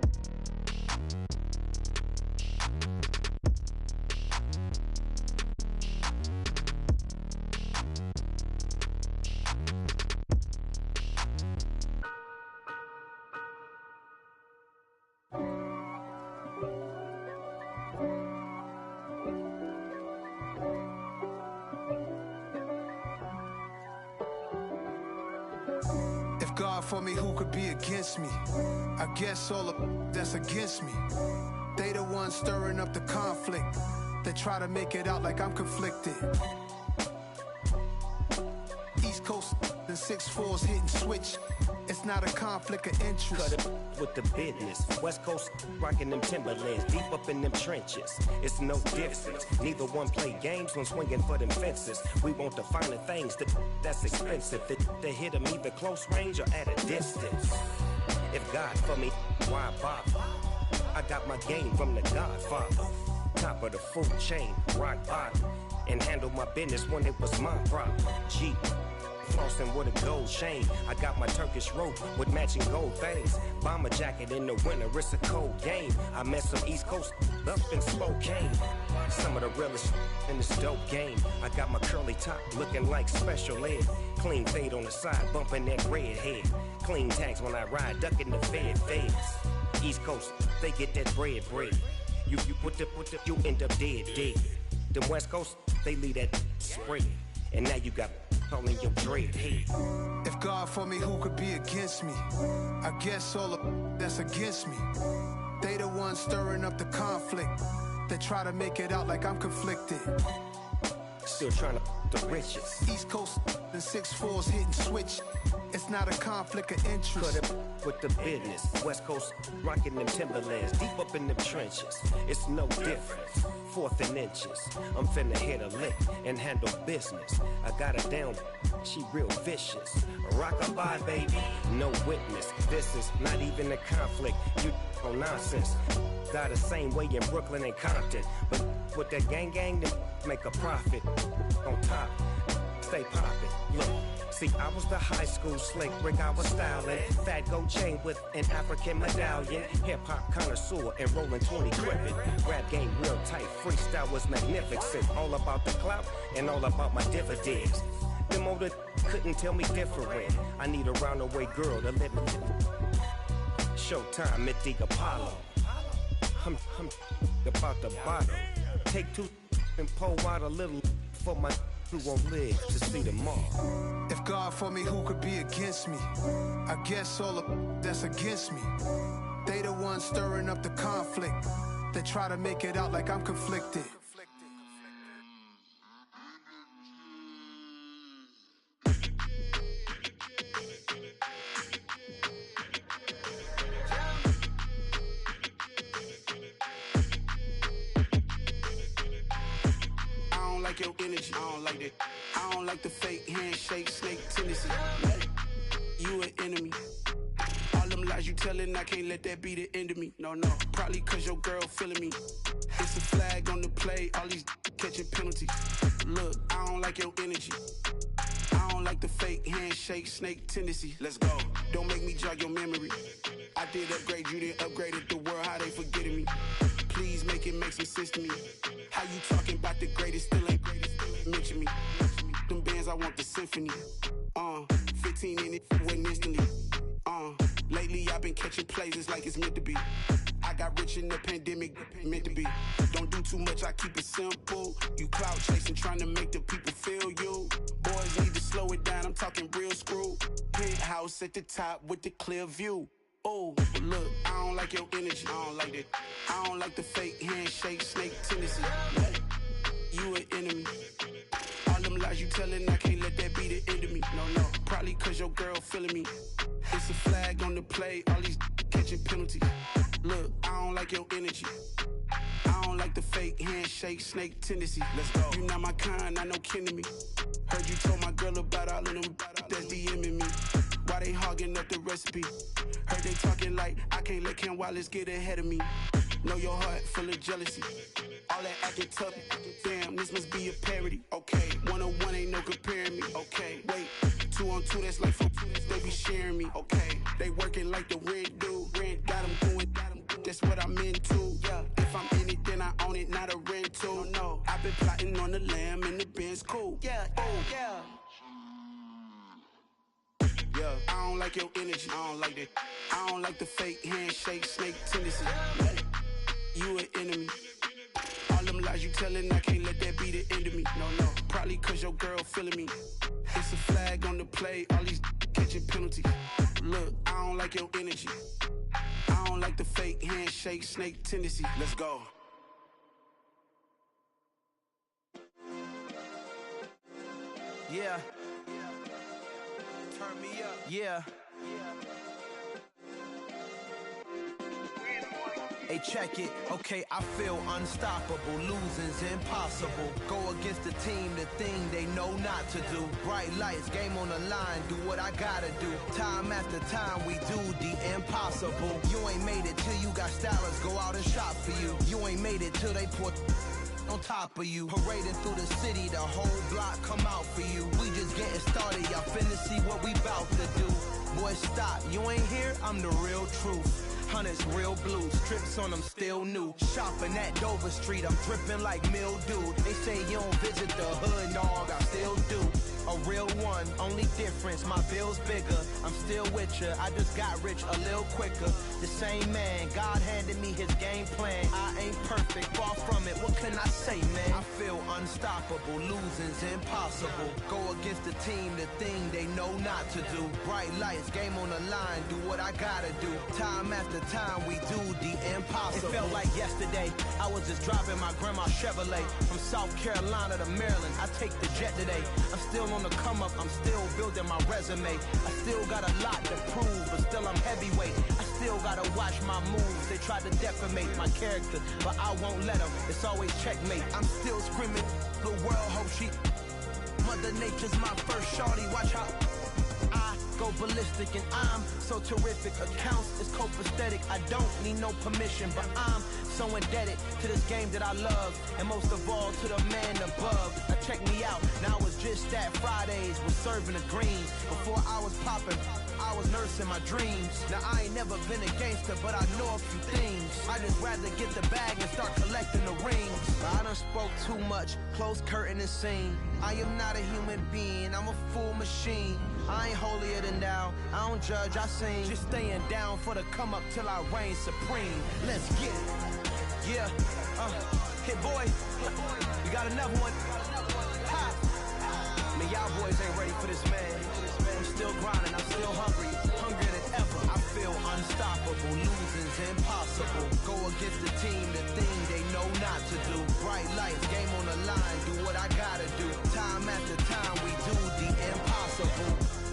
God for me, who could be against me? I guess all of that's against me. They the ones stirring up the conflict. They try to make it out like I'm conflicted. East Coast and 6'4s hitting switch. It's not a conflict of interest. Cut it with the business. West Coast rocking them Timberlands, deep up in them trenches. It's no difference. Neither one play games when swinging for them fences. We want the finer things that's expensive. They hit them either close range or at a distance. If God for me, why bother? I got my game from the Godfather. Top of the food chain, rock bottom. And handle my business when it was my problem. Jeep. Flossing with a gold chain. I got my Turkish rope with matching gold things. Bomber jacket in the winter, it's a cold game. I met some East Coast up in Spokane. Some of the realest in this dope game. I got my curly top looking like special ed. Clean fade on the side, bumping that red head. Clean tags when I ride, ducking the feds. East Coast, they get that bread. You put the, you end up dead. Them West Coast, they leave that spread. And now you got calling your dread head. If God for me, who could be against me? I guess all of that's against me. They the ones stirring up the conflict. They try to make it out like I'm conflicted. Still trying to the riches. East Coast and 6'4s hitting switch. It's not a conflict of interest. Cut it with the business. West Coast rocking them Timberlands, deep up in them trenches. It's no difference. 4th and inches. I'm finna hit a lick and handle business. I got her down, she real vicious. Rockabye, baby, no witness. This is not even a conflict. You on nonsense. Got the same way in Brooklyn and Compton. But with that gang, then make a profit. On top, stay poppin'. Look. See, I was the high school slick Rick, I was styling. Fat gold chain with an African medallion. Hip-hop connoisseur and rolling 20 crippin'. Rap game real tight, freestyle was magnificent. All about the clout and all about my dividends. Them older couldn't tell me different. I need a roundaway girl to let me. Showtime at the Apollo. I'm about the bottom. Take 2 and pour out a little for my who won't live to see tomorrow. If God for me, who could be against me? I guess all of that's against me. They the ones stirring up the conflict. They try to make it out like I'm conflicted. Your energy, I don't like that. I don't like the fake handshake, snake tendency. You an enemy. All them lies you telling, I can't let that be the end of me. No, probably cause your girl feeling me. It's a flag on the play, all these catching penalties. Look, I don't like your energy. I don't like the fake handshake, snake tendency. Let's go. Don't make me jog your memory. I did upgrade, you didn't upgrade it. The world, how they forgetting me. please make it make some sense to me. How you talking about the greatest, still ain't mention me. Them bands, I want the symphony. 15 in it, went instantly. Lately I've been catching plays, it's like it's meant to be. I got rich in the pandemic, meant to be. Don't do too much, I keep it simple. You clout chasing, trying to make the people feel you. Boys need to slow it down, I'm talking real screw. Penthouse at the top with the clear view. Oh, look, I don't like your energy, I don't like that. I don't like the fake handshake, snake tendency. You an enemy. All them lies you telling, I can't let that be the end of me. No, probably cause your girl feeling me. It's a flag on the play, all these catching penalties. Look, I don't like your energy. I don't like the fake handshake, snake tendency. Let's go. You not my kind, I know kin to me. Heard you told my girl about all of them that's DMing me. Why they hogging up the recipe? Heard they talking like I can't let Ken Wallace get ahead of me. Know your heart full of jealousy. All that acting tough, damn, this must be a parody. Okay, 101 ain't no comparing me. Okay, wait, 2 on 2, that's like 4, they be sharing me. Okay, they working like the rent do. Rent got them going, that's what I'm into. Yeah, if I'm in it, then I own it, not a rental. No, I've been plotting on the lamb and the Benz cool. Yeah, yeah. Yeah, I don't like your energy, I don't like that. I don't like the fake handshake, snake tendency. You an enemy. All them lies you telling, I can't let that be the end of me. No, probably cause your girl feeling me. It's a flag on the play, all these catching penalties. Look, I don't like your energy. I don't like the fake handshake, snake tendency. Let's go. Yeah. Turn me up. Yeah. Hey, check it. Okay, I feel unstoppable. Losing's impossible. Go against the team, the thing they know not to do. Bright lights, game on the line, do what I gotta do. Time after time, we do the impossible. You ain't made it till you got stylists go out and shop for you. You ain't made it till they put on top of you. Parading through the city, the whole block come out for you. We just getting started, y'all finna see what we bout to do. Boy, stop, you ain't here, I'm the real truth. Hunters, real blues, strips on them still new. Shopping at Dover Street, I'm dripping like mildew. They say you don't visit the hood, dog, I still do. A real one, only difference, my bill's bigger. I'm still with ya, I just got rich a little quicker. The same man, God handed me his game plan. I ain't perfect, far from it, what can I say, man? I feel unstoppable, losing's impossible. Go against the team, the thing they know not to do. Bright lights, game on the line, do what I gotta do. Time after time, we do the impossible. It felt like yesterday, I was just driving my grandma's Chevrolet. From South Carolina to Maryland, I take the jet today. I'm still on the come up, I'm still building my resume. I still got a lot to prove, but still I'm heavyweight. I still gotta watch my moves. They try to defamate my character, but I won't let them. It's always checkmate. I'm still screaming, the world hope she. Mother Nature's my first shorty, watch how I go ballistic, and I'm so terrific. Accounts is copacetic, I don't need no permission, but I'm so indebted to this game that I love, and most of all to the man above. Now check me out, now it's just that Fridays was serving the greens. Before I was popping, I was nursing my dreams. Now I ain't never been a gangster, but I know a few things. I just rather get the bag and start collecting the rings. I done spoke too much, close curtain and scene. I am not a human being, I'm a full machine. I ain't holier than thou, I don't judge, I sing. Just staying down for the come up till I reign supreme. Let's get it. Yeah, hit boy, you got another one. Ha. Man, y'all boys ain't ready for this, man. I'm still grinding, I'm still hungry, hungrier than ever. I feel unstoppable, losing's impossible. Go against the team, the thing they know not to do. Bright lights, game on the line, do what I gotta do. Time after time, we do the impossible.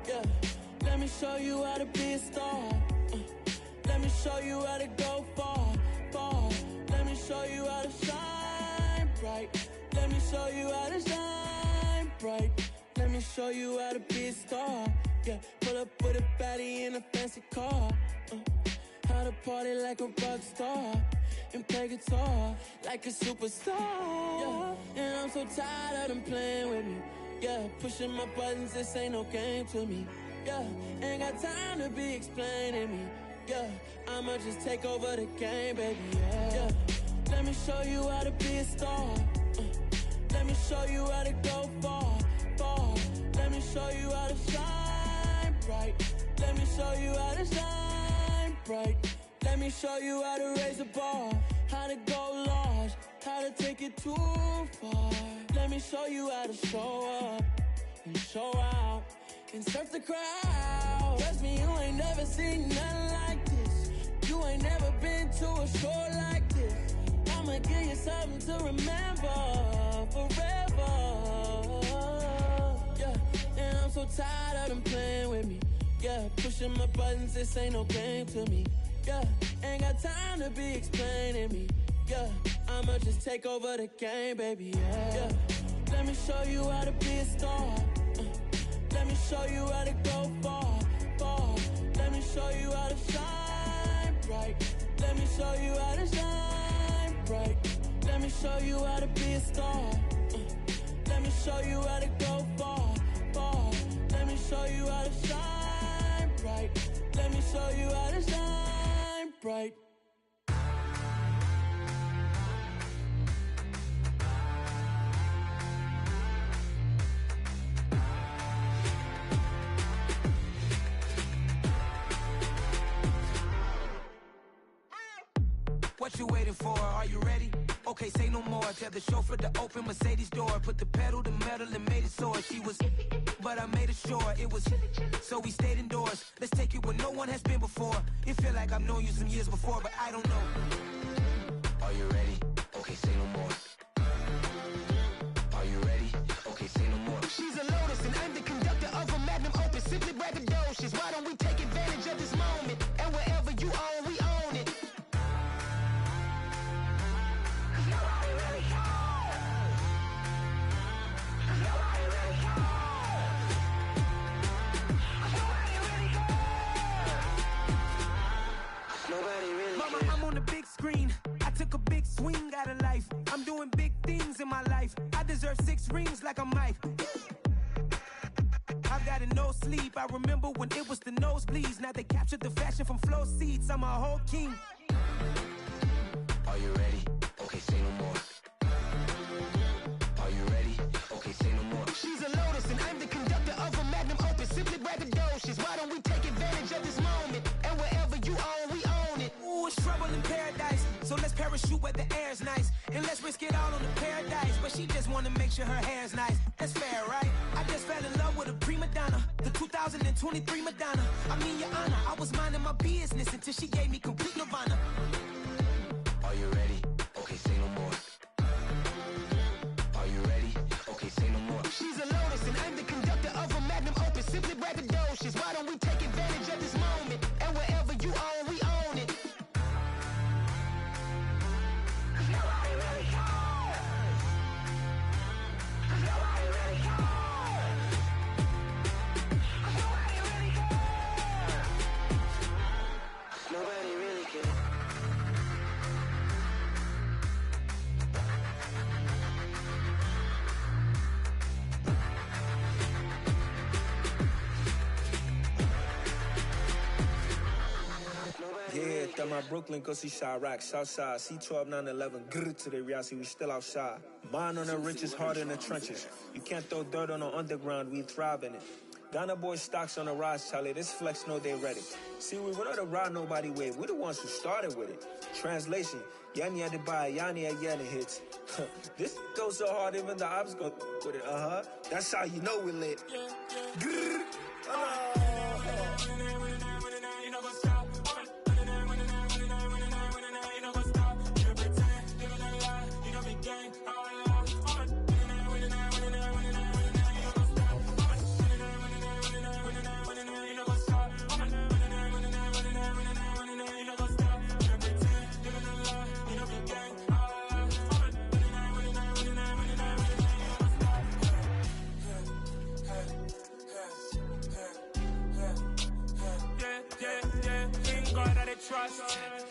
Yeah, let me show you how to be a star. Let me show you how to go far, far. Let me show you how to shine bright. Let me show you how to shine bright. Let me show you how to be a star. Yeah, pull up with a baddie in a fancy car. How to party like a rock star and play guitar like a superstar. Yeah, and I'm so tired of them playing with me. Yeah, pushing my buttons, this ain't no game to me. Yeah, ain't got time to be explaining me. Yeah, I'ma just take over the game, baby. Yeah, let me show you how to be a star. Let me show you how to go far, far. Let me show you how to shine bright. Let me show you how to shine bright. Let me show you how to raise a bar, how to go large, how to take it too far. Let me show you how to show up and show out and surf the crowd. Trust me, you ain't never seen nothing like this. You ain't never been to a show like this. I'ma give you something to remember forever. Yeah, and I'm so tired of them playing with me. Yeah, pushing my buttons, this ain't no game to me. Yeah, ain't got time to be explaining me. Yeah, I'ma just take over the game, baby. Yeah, let me show you how to be a star. Let me show you how to go far, far. Let me show you how to shine bright. Let me show you how to shine bright. Let me show you how to be a star. Let me show you how to go far, far. Let me show you how to shine bright. Let me show you how to shine bright. What you waiting for? Are you ready? Okay, say no more. Tell the chauffeur to open Mercedes door. Put the pedal to metal and made it soar. She was, but I made it sure it was. So we stayed indoors. Let's take it where no one has been before. It feel like I've known you some years before, but I don't know. Are you ready? Okay, say no more. Are you ready? Okay, say no more. She's a Lotus and I'm the conductor of a magnum opus. Simply braggadocious. Why don't we take advantage of this moment? And wherever you own, we own it. Mama, I'm on the big screen. I took a big swing out of life. I'm doing big things in my life. I deserve 6 rings like I'm Mike. I've got no sleep. I remember when it was the nosebleeds. Now they captured the fashion from flow seats. I'm a whole king. Are you ready? Okay, say no more. Are you ready? Okay, say no more. She's a Lotus and I'm the conductor of a magnum opus. Simply braggadocious. Why don't we take advantage of this moment? And wherever you own, we own it. Ooh, it's trouble in paradise. So let's parachute where the air's nice. And let's risk it all on the paradise. But she just wanna make sure her hair's nice. That's fair, right? I just fell in love with a prima donna. The 2023 Madonna. I mean, your honor, I was minding my business until she gave me complete nirvana. Are you ready? Okay, say no more. Are you ready? Okay, say no more. She's a Lotus and I'm the conductor of a magnum opus. Simply braggadocious. Why don't we take advantage of this moment? And wherever you own, we own it. Nobody really cares. Nobody really cares. Nobody really cares. Nobody really cares. Yeah, through my Brooklyn, go see Chirac, Southside, C12, 911, grrr to the reality, we still outside. Mine on the richest, heart in the trenches. You can't throw dirt on the underground, we thrive in it. Ghana boys stocks on the rise, Charlie, this flex know they ready. See, we were not to ride nobody with, we the ones who started with it. Translation, Yani had to buy, Yani had Yanni hits. This goes so hard, even the ops go with it, That's how you know we lit. Grrr,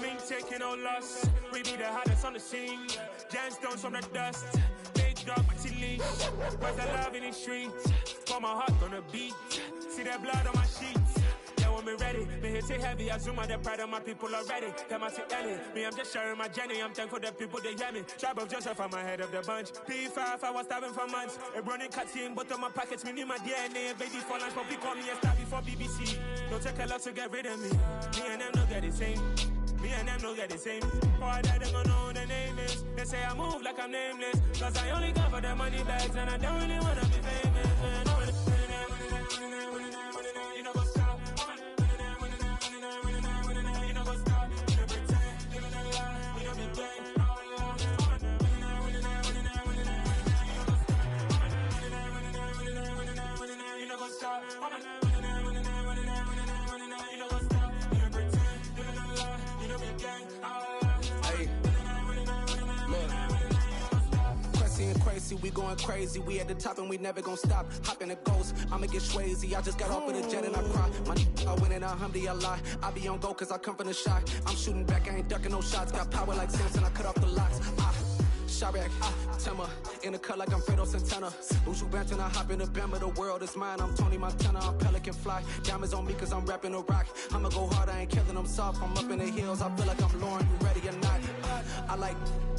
We ain't taking no loss. We be the hottest on the scene. Gemstones from the dust. Big dog, but she leaves. Where's the love in the streets? Pour my heart on the beat. See that blood on my sheets. Yeah, when we ready, me hit it heavy. I zoom out the pride of my people already. Them I see Ellie. Me, I'm just sharing my journey. I'm thankful that people they hear me. Tribe of Joseph, I'm ahead of the bunch. P5, I was starving for months. A running cutscene, but on my pockets, me need my DNA. Baby for lunch, but we call me a star before BBC. Don't take a lot to get rid of me. Me and them don't get the same. Me and them don't get the same. Boy, I don't know who the name is. They say I move like I'm nameless. Cause I only got for the money bags and I don't really wanna be famous. You know what's up? You know what's up? You know pretend, living a lie. We don't be gang. You know what's up? Crazy, we going crazy. We at the top and we never gon' stop. Hop in a ghost, I'ma get swayzy. I just got off of the jet and I cry. My I win in a Humvee, I lie. I be on go cause I come from the shot. I'm shooting back, I ain't ducking no shots. Got power like Samson, I cut off the locks. Chirac, Tema, in the cut like I'm Fredo Santana. Uju Banton, I hop in the Bama, the world is mine. I'm Tony Montana, I'm Pelican Fly. Diamonds on me cause I'm rapping a rock. I'ma go hard, I ain't killing them soft. I'm up in the hills, I feel like I'm Lauren, you ready or not? I like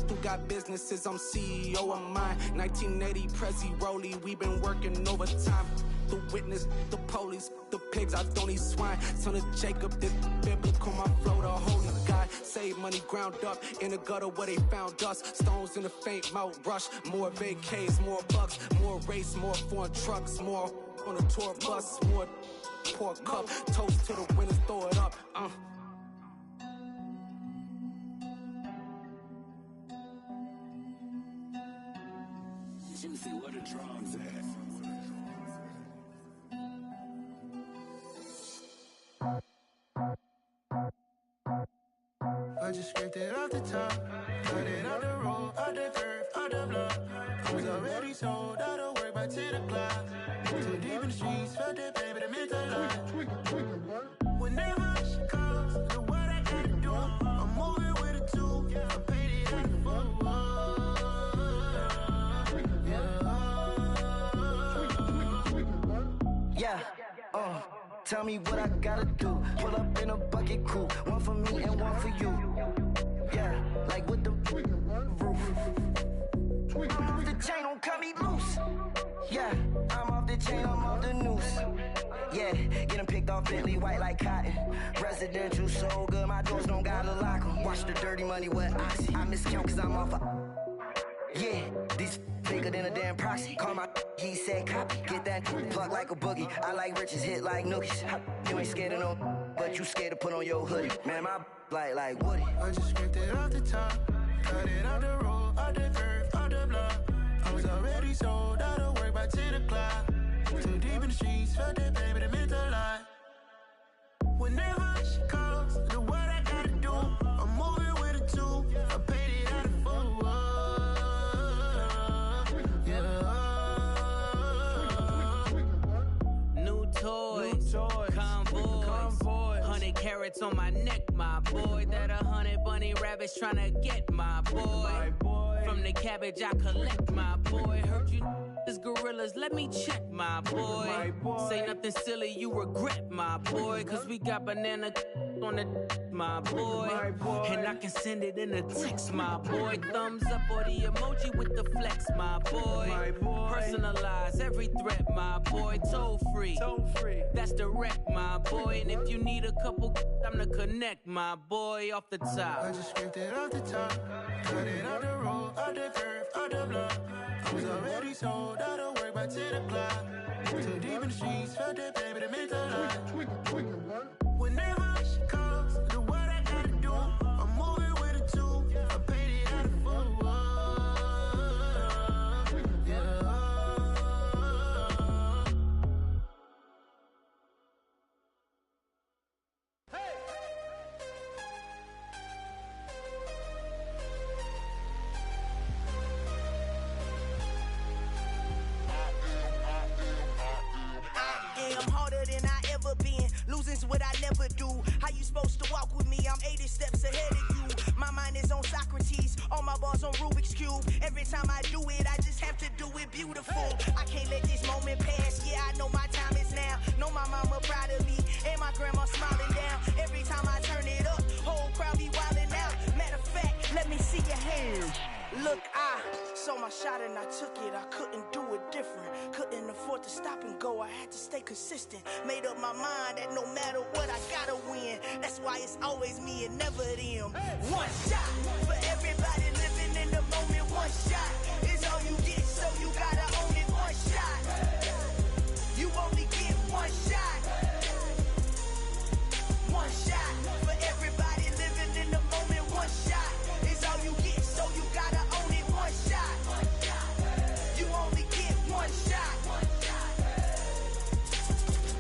who got businesses, I'm CEO of mine. 1980 Prezi Rolly, we been working overtime. The witness, the police, the pigs, I don't eat swine. Son of Jacob, this biblical, my flow, the holy God. Save money ground up in the gutter where they found us. Stones in the faint Mount Rush. More vacays, more bucks, more race, more foreign trucks, more on the tour bus, more pour cup. Toast to the winners, throw it up. Juicy, where the drums at? I just scraped it off the top, cut it off the road, off the curve, off the block. I was already sold, out of work by 10 o'clock. Too deep in the streets, felt that baby, the mental lie. Whenever she calls, the what I gotta do, I'm moving with a two, I paid it out the full. Tell me what I gotta do. Pull up in a bucket crew, one for me and one for you. Yeah, like with the roof. I'm off the chain, don't cut me loose. Yeah, I'm off the chain, I'm off the noose. Yeah, get them picked off Bentley, white like cotton. Residential so good, my doors don't gotta lock them. Watch the dirty money with Oxy. I miscount cause I'm off a... Yeah, these bigger than a damn proxy. Call my he said copy. Get that plug like a boogie. I like riches, hit like nookies. You ain't scared of no, but you scared to put on your hoodie. Man, my like Woody. I just scraped it off the top, cut it off the road, off the curve, off the block. I was already sold, out of work by 10 o'clock. Too deep in the streets, felt that baby, the mental lie. Whenever she calls, the what I gotta do, I'm moving with a two, I paid it out of full. Convoy, 100 carats on my neck, my boy. That 100 bunny rabbits tryna get my boy. From the cabbage I collect, my boy. Heard you is gorillas, let me check, my boy. Say nothing silly, you regret, my boy. Cause we got banana on the my boy. And I can send it in a text, my boy. Thumbs up or the emoji with the flex, my boy. Personalize every threat, my boy. Toll free, that's direct, my boy. And if you need a couple, I'm the connect, my boy. Off the top, I just scraped it off the top, cut it off the road, off the curve, off the block. I was already sold, out of work by 10 o'clock. Too deep in the streets, felt that baby, the mental lie. Whenever she calls, the what I gotta do, I'm moving with a two, I paid it out of full. I'm harder than I ever been. Losing's what I never do. How you supposed to walk with me me, I'm 80 steps ahead of you. My mind is on Socrates, all my bars on Rubik's Cube. Every time I do it, I just have to do it beautiful. I can't let this moment pass, yeah, I know my time is now. Know my mama proud of me, and my grandma smiling down. Every time I turn it up, whole crowd be wildin' out. Matter of fact, let me see your hands. Look, I saw my shot and I took it. I couldn't do it different. Couldn't afford to stop and go. I had to stay consistent. Made up my mind that no matter what, I gotta win. That's why it's always me and never them. One shot for everybody living in the moment. One shot is all you get, so you gotta own it. One shot. You only get one shot. One shot for everybody living in the moment. One shot is all you get, so you gotta own it. One shot. You only get one shot.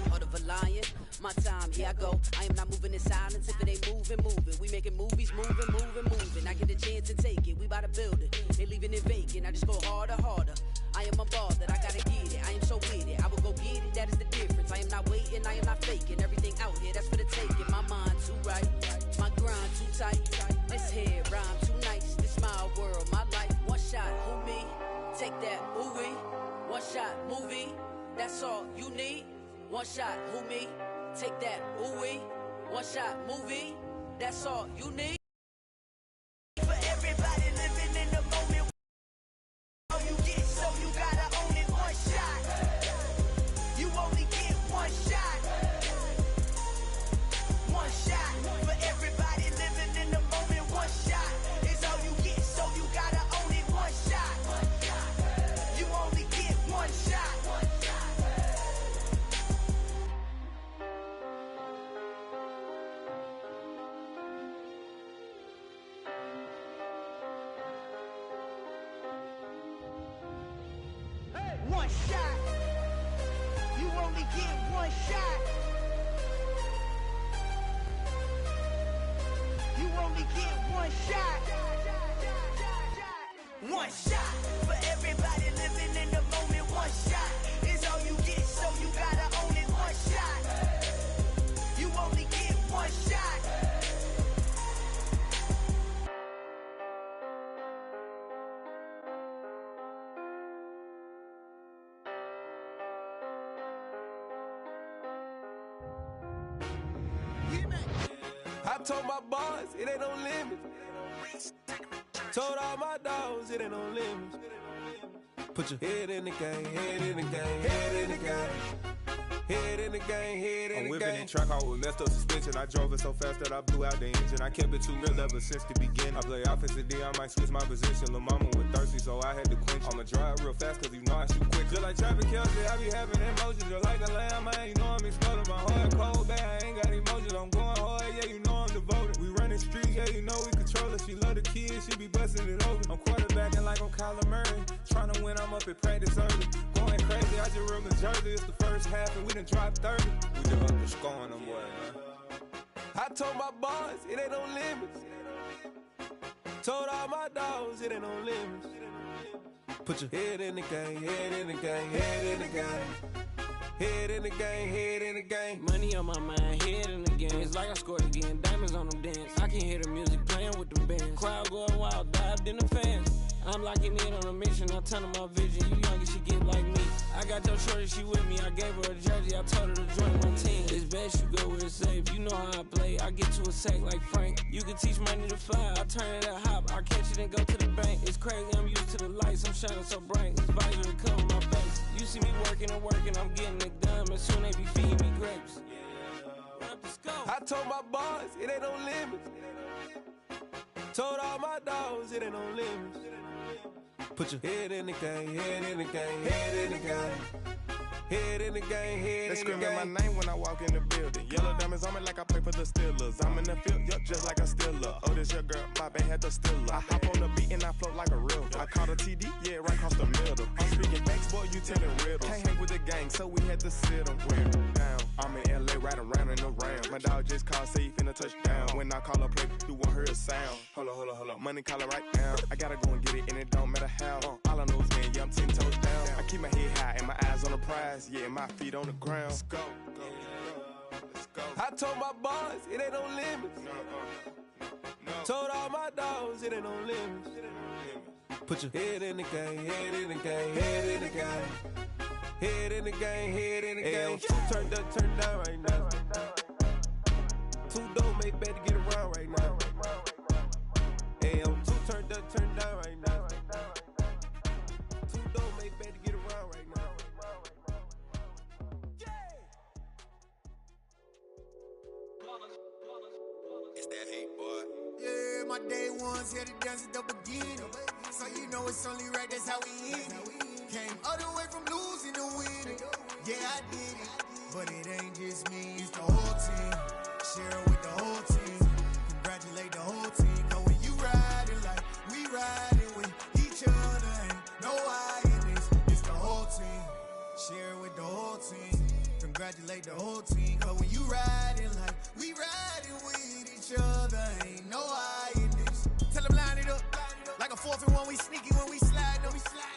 Heart of a lion, my time, here I go. I am not moving in silence. If it ain't moving, moving. We making movies, moving, moving, moving. I get a chance to take it. We bout to build it. They leaving it vacant. I just go harder, harder. I am unbothered. I gotta get it. I am so with it. I will go get it. That is the difference. I am not waiting. I am not faking. Everything out here, that's for the taking. My mind too right. My grind too tight. This head rhyme too nice. This my world, my life. One shot, who me? Take that, ooh-wee. One shot, movie. That's all you need. One shot, who me? Take that, ooh-wee. One shot, movie. That's all you need. For everybody living in the moment. All you get, so you gotta own it. One shot. You only get one shot. One shot. For everybody living in the moment. One shot is all you get, so you gotta own it. One shot. You only get one shot. One shot. You only get one shot. You only get one shot. One shot for everybody living in the moment. One shot is all you get, so you gotta own it. One shot. You only get one shot. I told my boys it ain't no limits. Told all my dogs it ain't no limits. Put your head in the game, head in the game, head in the game. Head in the game, head in the game. I'm whipping in track, I was messed up suspension. I drove it so fast that I blew out the engine. I kept it too real ever since the beginning. I play offensive D, I might switch my position. Lil' mama was thirsty, so I had to quench. I'ma drive real fast, cause you know I shoot quick. Just like Travis Kelce, I be having emotions. Just like a lamb, man, you know I'm exploding. My heart cold, bad, I ain't got emotions. I'm going hard, yeah, you know I'm devoted. We running streets, yeah, you know we control it. She love the kids, she be busting it open. I'm quarterbacking like I'm Kyler Murray. Trying to win, I'm up at practice early. Going crazy, I just ripped the jersey. It's the first half, and we done dropped 30. We just up the score on them boys, man. I told my boys it ain't no limits. Told all my dogs it ain't no limits. Put your head in the game, head in the game, head in the game. Head in the game, head in the game. Money on my mind, head in the game. It's like I scored again, diamonds on them dance. I can hear the music playing with them bands. Crowd going wild, dived in the fans. I'm locking in on a mission, I turn on my vision. You young and she get like me. I got your shorty, she with me. I gave her a jersey, I told her to join my team. It's best you go where it's safe. You know how I play. I get to a sack like Frank. You can teach money to fly. I turn it at hop. I catch it and go to the bank. It's crazy, I'm used to the lights. I'm shining so bright. This visor to cover my face. You see me working and working, I'm getting it done. And soon they be feeding me grapes. I told my boys it ain't no limits. Told all my dogs it ain't no limits. Put your head in the game, head in the game, head in the game. Head in the game, head They in the game. screaming my name when I walk in the building. Yellow diamonds on me like I play for the Steelers. I'm in the field, yup, just like a Steeler. Oh, this your girl, my band had the Steeler. I hop on the beat and I float like a real. I caught a TD, yeah, right across the middle. I'm speaking facts, boy, you telling riddles. Can't hang with the gang, so we had to sit them down. I'm in LA, riding round and around. My dog just called, say he finna touchdown. When I call a play, you won't hear a sound. Hold up, money call it right now. I gotta go and get it, and it don't matter how. All I know is, man, yeah, I'm 10 toes down. I keep my head high and my eyes on the prize. Yeah, my feet on the ground. Let's go. I told my boys, it ain't no limits. Told all my dogs, it ain't no limits. Put your head in the game, head in the game, head in the game. Head in the game, head in the game. Turned up, turned down right now. Too dope, make better get around right now. Hey, I'm too turned up, turned down right now. Too dope, make better get around right now. It's that hate, boy. Yeah, my day ones here to dance at the beginning. So you know it's only right, that's how we end it. Came all the way from losing to winning. Yeah, I did it. But it ain't just me, it's the whole team. Share it with the whole team. Congratulate the whole team. Cause when you riding like we riding with each other, ain't no I in this. It's the whole team. Share it with the whole team. Congratulate the whole team. Cause when you riding like we riding with each other, ain't no I in this. Tell them line it up. Like a 4th and 1, we sneaky when we slide them.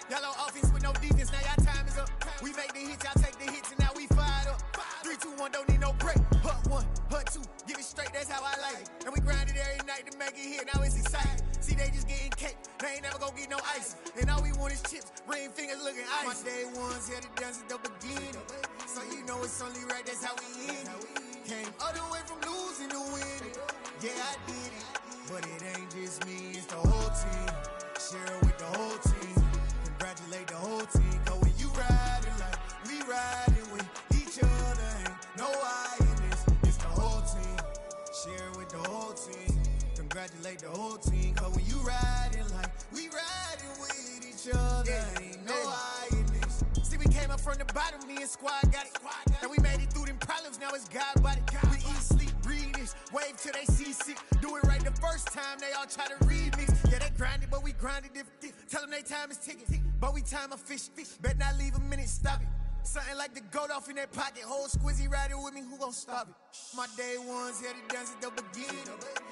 Yellow offense with no defense, now y'all time is up. We make the hits, y'all take the hits, and now we fired up. 3, 2, 1, don't need no break. Hut 1, hut 2, give it straight, that's how I like it. And we grind it every night to make it here, now it's exciting. See, they just getting cake, they ain't never gonna get no ice. And all we want is chips, ring fingers looking ice. My day ones here to dance at the beginning. So you know it's only right, that's how we end it. Came all the way from losing to winning. Yeah, I did it. But it ain't just me, it's the whole team. Share it with the whole team. Congratulate the whole team. Cause when you riding like we riding with each other, ain't no I in this. It's the whole team. Share it with the whole team. Congratulate the whole team. Cause when you riding like we riding with each other, ain't no I in this. See, we came up from the bottom, me and squad got it. And we made it through them problems, now it's God body. We eat, sleep, breathe this, wave till they seasick. Do it right the first time, they all try to remix. Yeah, they grinded, but we grinded different. Tell them they time is ticking, but we time a fish. Bet not leave a minute, stop it. Something like the goat off in their pocket. Whole squizzy riding with me, who gon' stop it? My day ones here to dance at the beginning.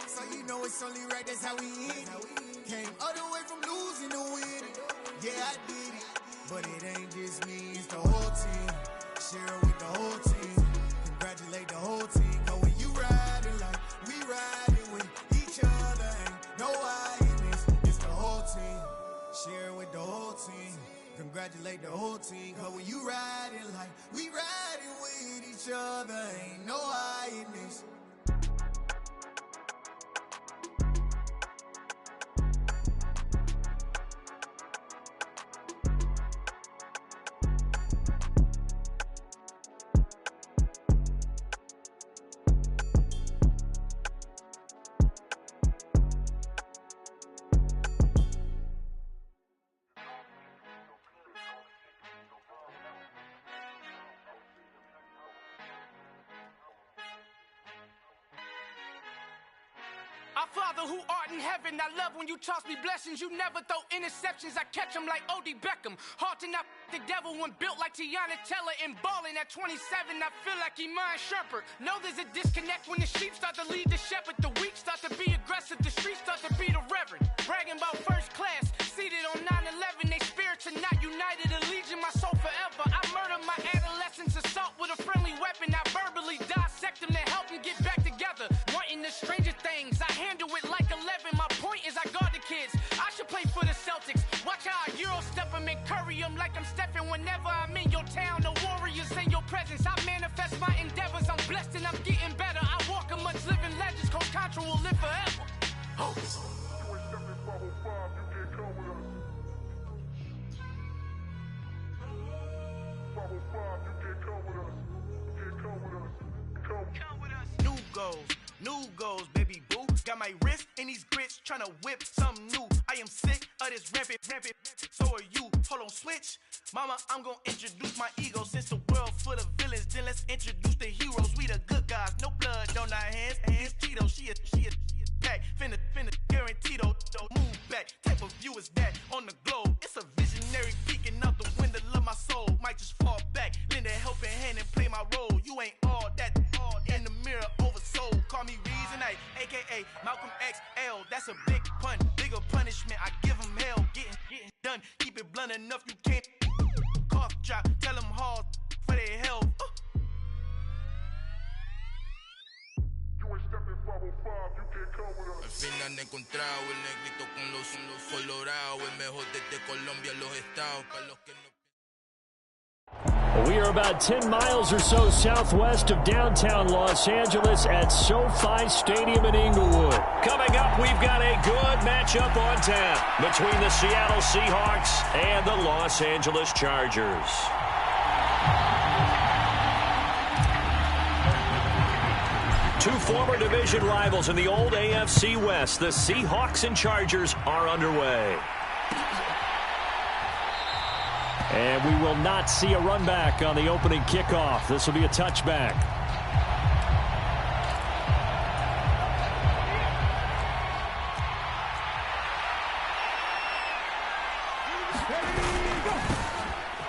So you know it's only right, that's how we end it. Came all the way from losing to winning. Yeah, I did it. But it ain't just me, it's the whole team. Share it with the whole team. Congratulate the whole team. Cause when you riding like we riding with each other, ain't no I in this. It's the whole team. Share it with the whole team. Congratulate the whole team. Cause when you riding like we riding with each other, ain't no I in this. Our Father who art in heaven, I love when you toss me blessings. You never throw interceptions, I catch them like O.D. Beckham. Hard to not the devil when built like Tiana Teller and balling at 27. I feel like Iman Shumpert. Know there's a disconnect when the sheep start to lead the shepherd. The weak start to be aggressive, the streets start to be the reverend. Bragging about first class, seated on 9/11. They spirits are not united, a legion, my soul forever. I murdered my adolescence, assault with a friendly weapon. I verbally dissect them to help them get back together. Wanting the stranger things, I handle it like 11. My point is I guard the kids. I should play for the Celtics. Watch how I Euro step them and curry them like I'm stepping. Whenever I'm in your town, the Warriors in your presence. I manifest my endeavors. I'm blessed and I'm getting better. I walk amongst living legends. Coach Contra will live forever. Oh. New goals, baby boo. Got my wrist in these grits, tryna whip something new. I am sick of this rampant. So are you. Hold on, switch. Mama, I'm gonna introduce my ego. Since the world full of villains, then let's introduce the heroes. We the good guys, no blood on our hands. Hands Tito, she a pack. Finna, guaranteed don't move back. Type of view is that on the globe. It's a visionary peeking out the window of my soul. Might just fall back, lend a helping hand and play my role. You ain't all that in the mirror oversold. Call me Reason A, aka Malcolm XL. That's a big pun, bigger punishment. I give him hell, getting done. Keep it blunt enough, you can't cough drop. Tell them hard for their health. Al fin han encontrado el negrito con los colorados, el mejor desde Colombia, los estados, para los que no. We are about 10 miles or so southwest of downtown Los Angeles at SoFi Stadium in Inglewood. Coming up, we've got a good matchup on tap between the Seattle Seahawks and the Los Angeles Chargers. Two former division rivals in the old AFC West, the Seahawks and Chargers, are underway. And we will not see a run back on the opening kickoff. This will be a touchback.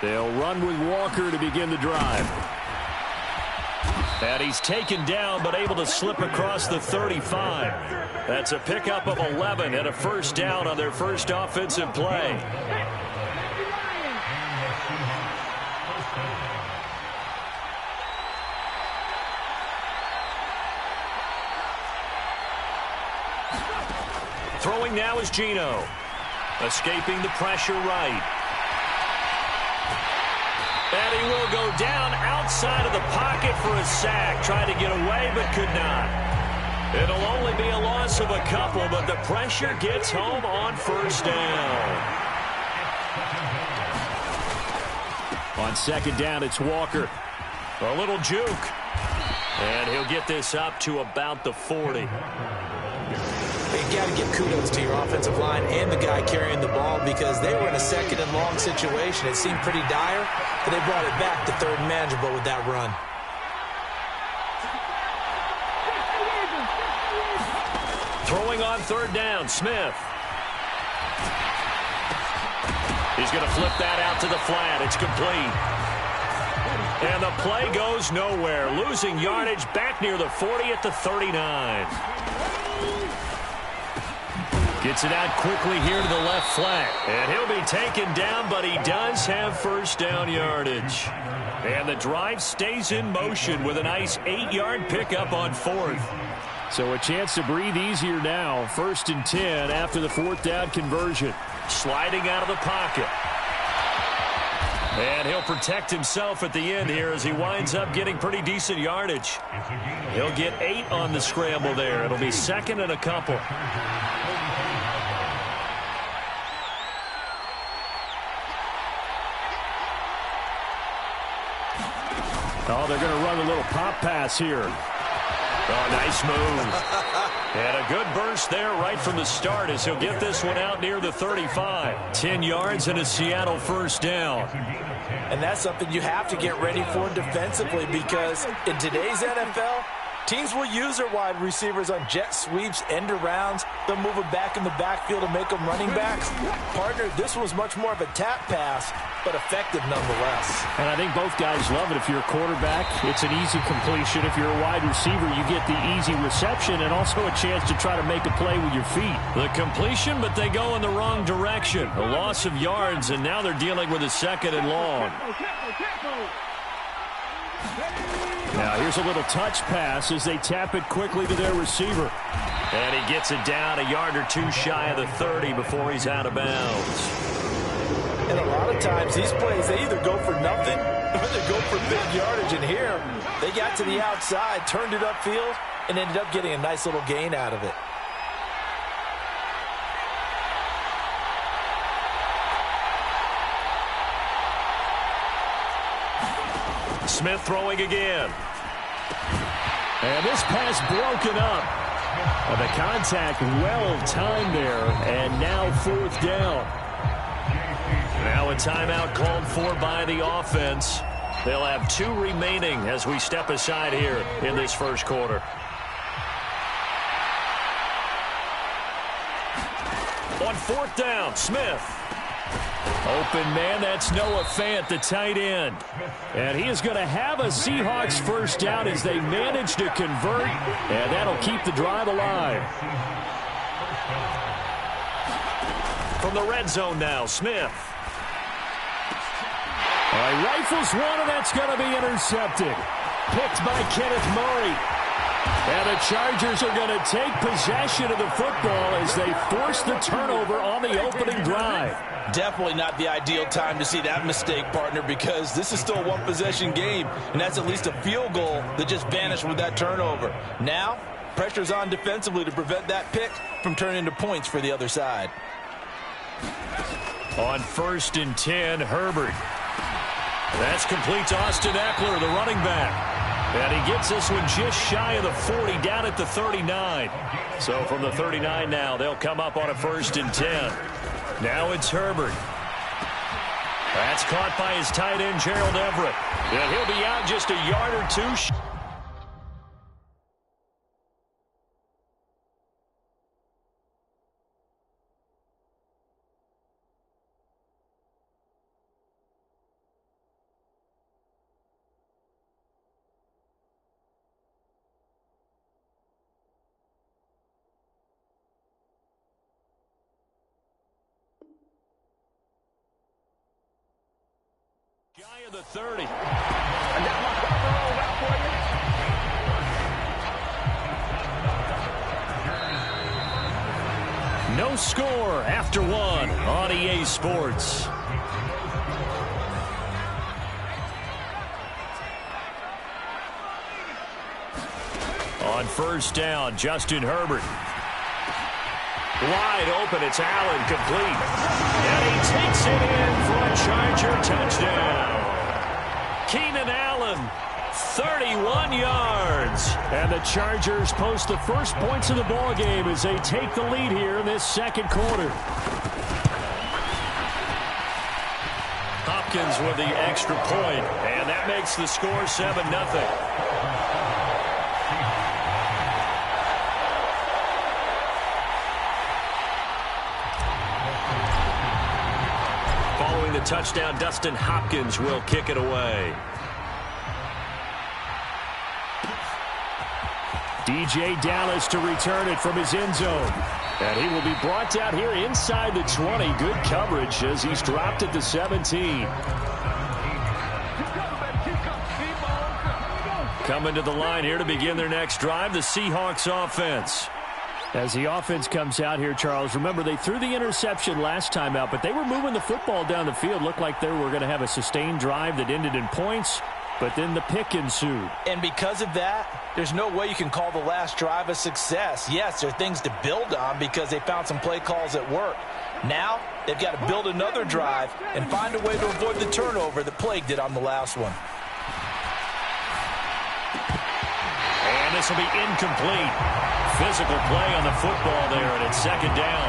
They'll run with Walker to begin the drive. And he's taken down but able to slip across the 35. That's a pickup of 11 and a first down on their first offensive play. Throwing now is Geno. Escaping the pressure right. And he will go down outside of the pocket for a sack. Tried to get away but could not. It'll only be a loss of a couple, but the pressure gets home on first down. On second down, it's Walker. A little juke. And he'll get this up to about the 40. You got to give kudos to your offensive line and the guy carrying the ball because they were in a second and long situation. It seemed pretty dire, but they brought it back to third and manageable with that run. Throwing on third down, Smith. He's going to flip that out to the flat. It's complete. And the play goes nowhere. Losing yardage back near the 40 at the 39. Gets it out quickly here to the left flat. And he'll be taken down, but he does have first down yardage. And the drive stays in motion with a nice 8-yard pickup on fourth. So a chance to breathe easier now. 1st and 10 after the fourth down conversion. Sliding out of the pocket. And he'll protect himself at the end here as he winds up getting pretty decent yardage. He'll get 8 on the scramble there. It'll be 2nd and a couple. Oh, they're going to run a little pop pass here. Oh, nice move. And a good burst there right from the start as he'll get this one out near the 35. 10 yards and a Seattle first down. And that's something you have to get ready for defensively because in today's NFL, teams will use their wide receivers on jet sweeps, end arounds. They'll move them back in the backfield and make them running backs. Partner, this was much more of a tap pass, but effective nonetheless. And I think both guys love it. If you're a quarterback, it's an easy completion. If you're a wide receiver, you get the easy reception and also a chance to try to make a play with your feet. The completion, but they go in the wrong direction. A loss of yards, and now they're dealing with a 2nd and long. Now here's a little touch pass as they tap it quickly to their receiver. And he gets it down a yard or two shy of the 30 before he's out of bounds. And a lot of times these plays, they either go for nothing or they go for big yardage. And here, they got to the outside, turned it upfield, and ended up getting a nice little gain out of it. Smith throwing again. And this pass broken up. The contact well timed there, and now 4th down. Now a timeout called for by the offense. They'll have 2 remaining as we step aside here in this first quarter. On 4th down, Smith. Open man, that's Noah Fant, the tight end. And he is going to have a Seahawks first down as they manage to convert, and that'll keep the drive alive. From the red zone now, Smith. All right, rifles one, and that's going to be intercepted. Picked by Kenneth Murray. And the Chargers are going to take possession of the football as they force the turnover on the opening drive. Definitely not the ideal time to see that mistake, partner, because this is still a one-possession game, and that's at least a field goal that just vanished with that turnover. Now, pressure's on defensively to prevent that pick from turning into points for the other side. On 1st and 10, Herbert. That's complete to Austin Eckler, the running back. And he gets this one just shy of the 40, down at the 39. So from the 39 now, they'll come up on a 1st and 10. Now it's Herbert. That's caught by his tight end, Gerald Everett. And he'll be out just a yard or two. Shy of the 30. I got my cover rolled out for you. No score after one on EA Sports. On 1st down, Justin Herbert. Wide open, it's Allen, complete. And he takes it in for a Charger touchdown. Keenan Allen, 31 yards. And the Chargers post the first points of the ballgame as they take the lead here in this second quarter. Hopkins with the extra point, and that makes the score 7-0. The touchdown, Dustin Hopkins will kick it away. DJ Dallas to return it from his end zone. And he will be brought down here inside the 20. Good coverage as he's dropped at the 17. Coming to the line here to begin their next drive, the Seahawks offense. As the offense comes out here, Charles, remember they threw the interception last time out, but they were moving the football down the field. Looked like they were going to have a sustained drive that ended in points, but then the pick ensued. And because of that, there's no way you can call the last drive a success. Yes, there are things to build on because they found some play calls that work. Now, they've got to build another drive and find a way to avoid the turnover that plagued it on the last one. And this will be incomplete. Physical play on the football there, and it's 2nd down.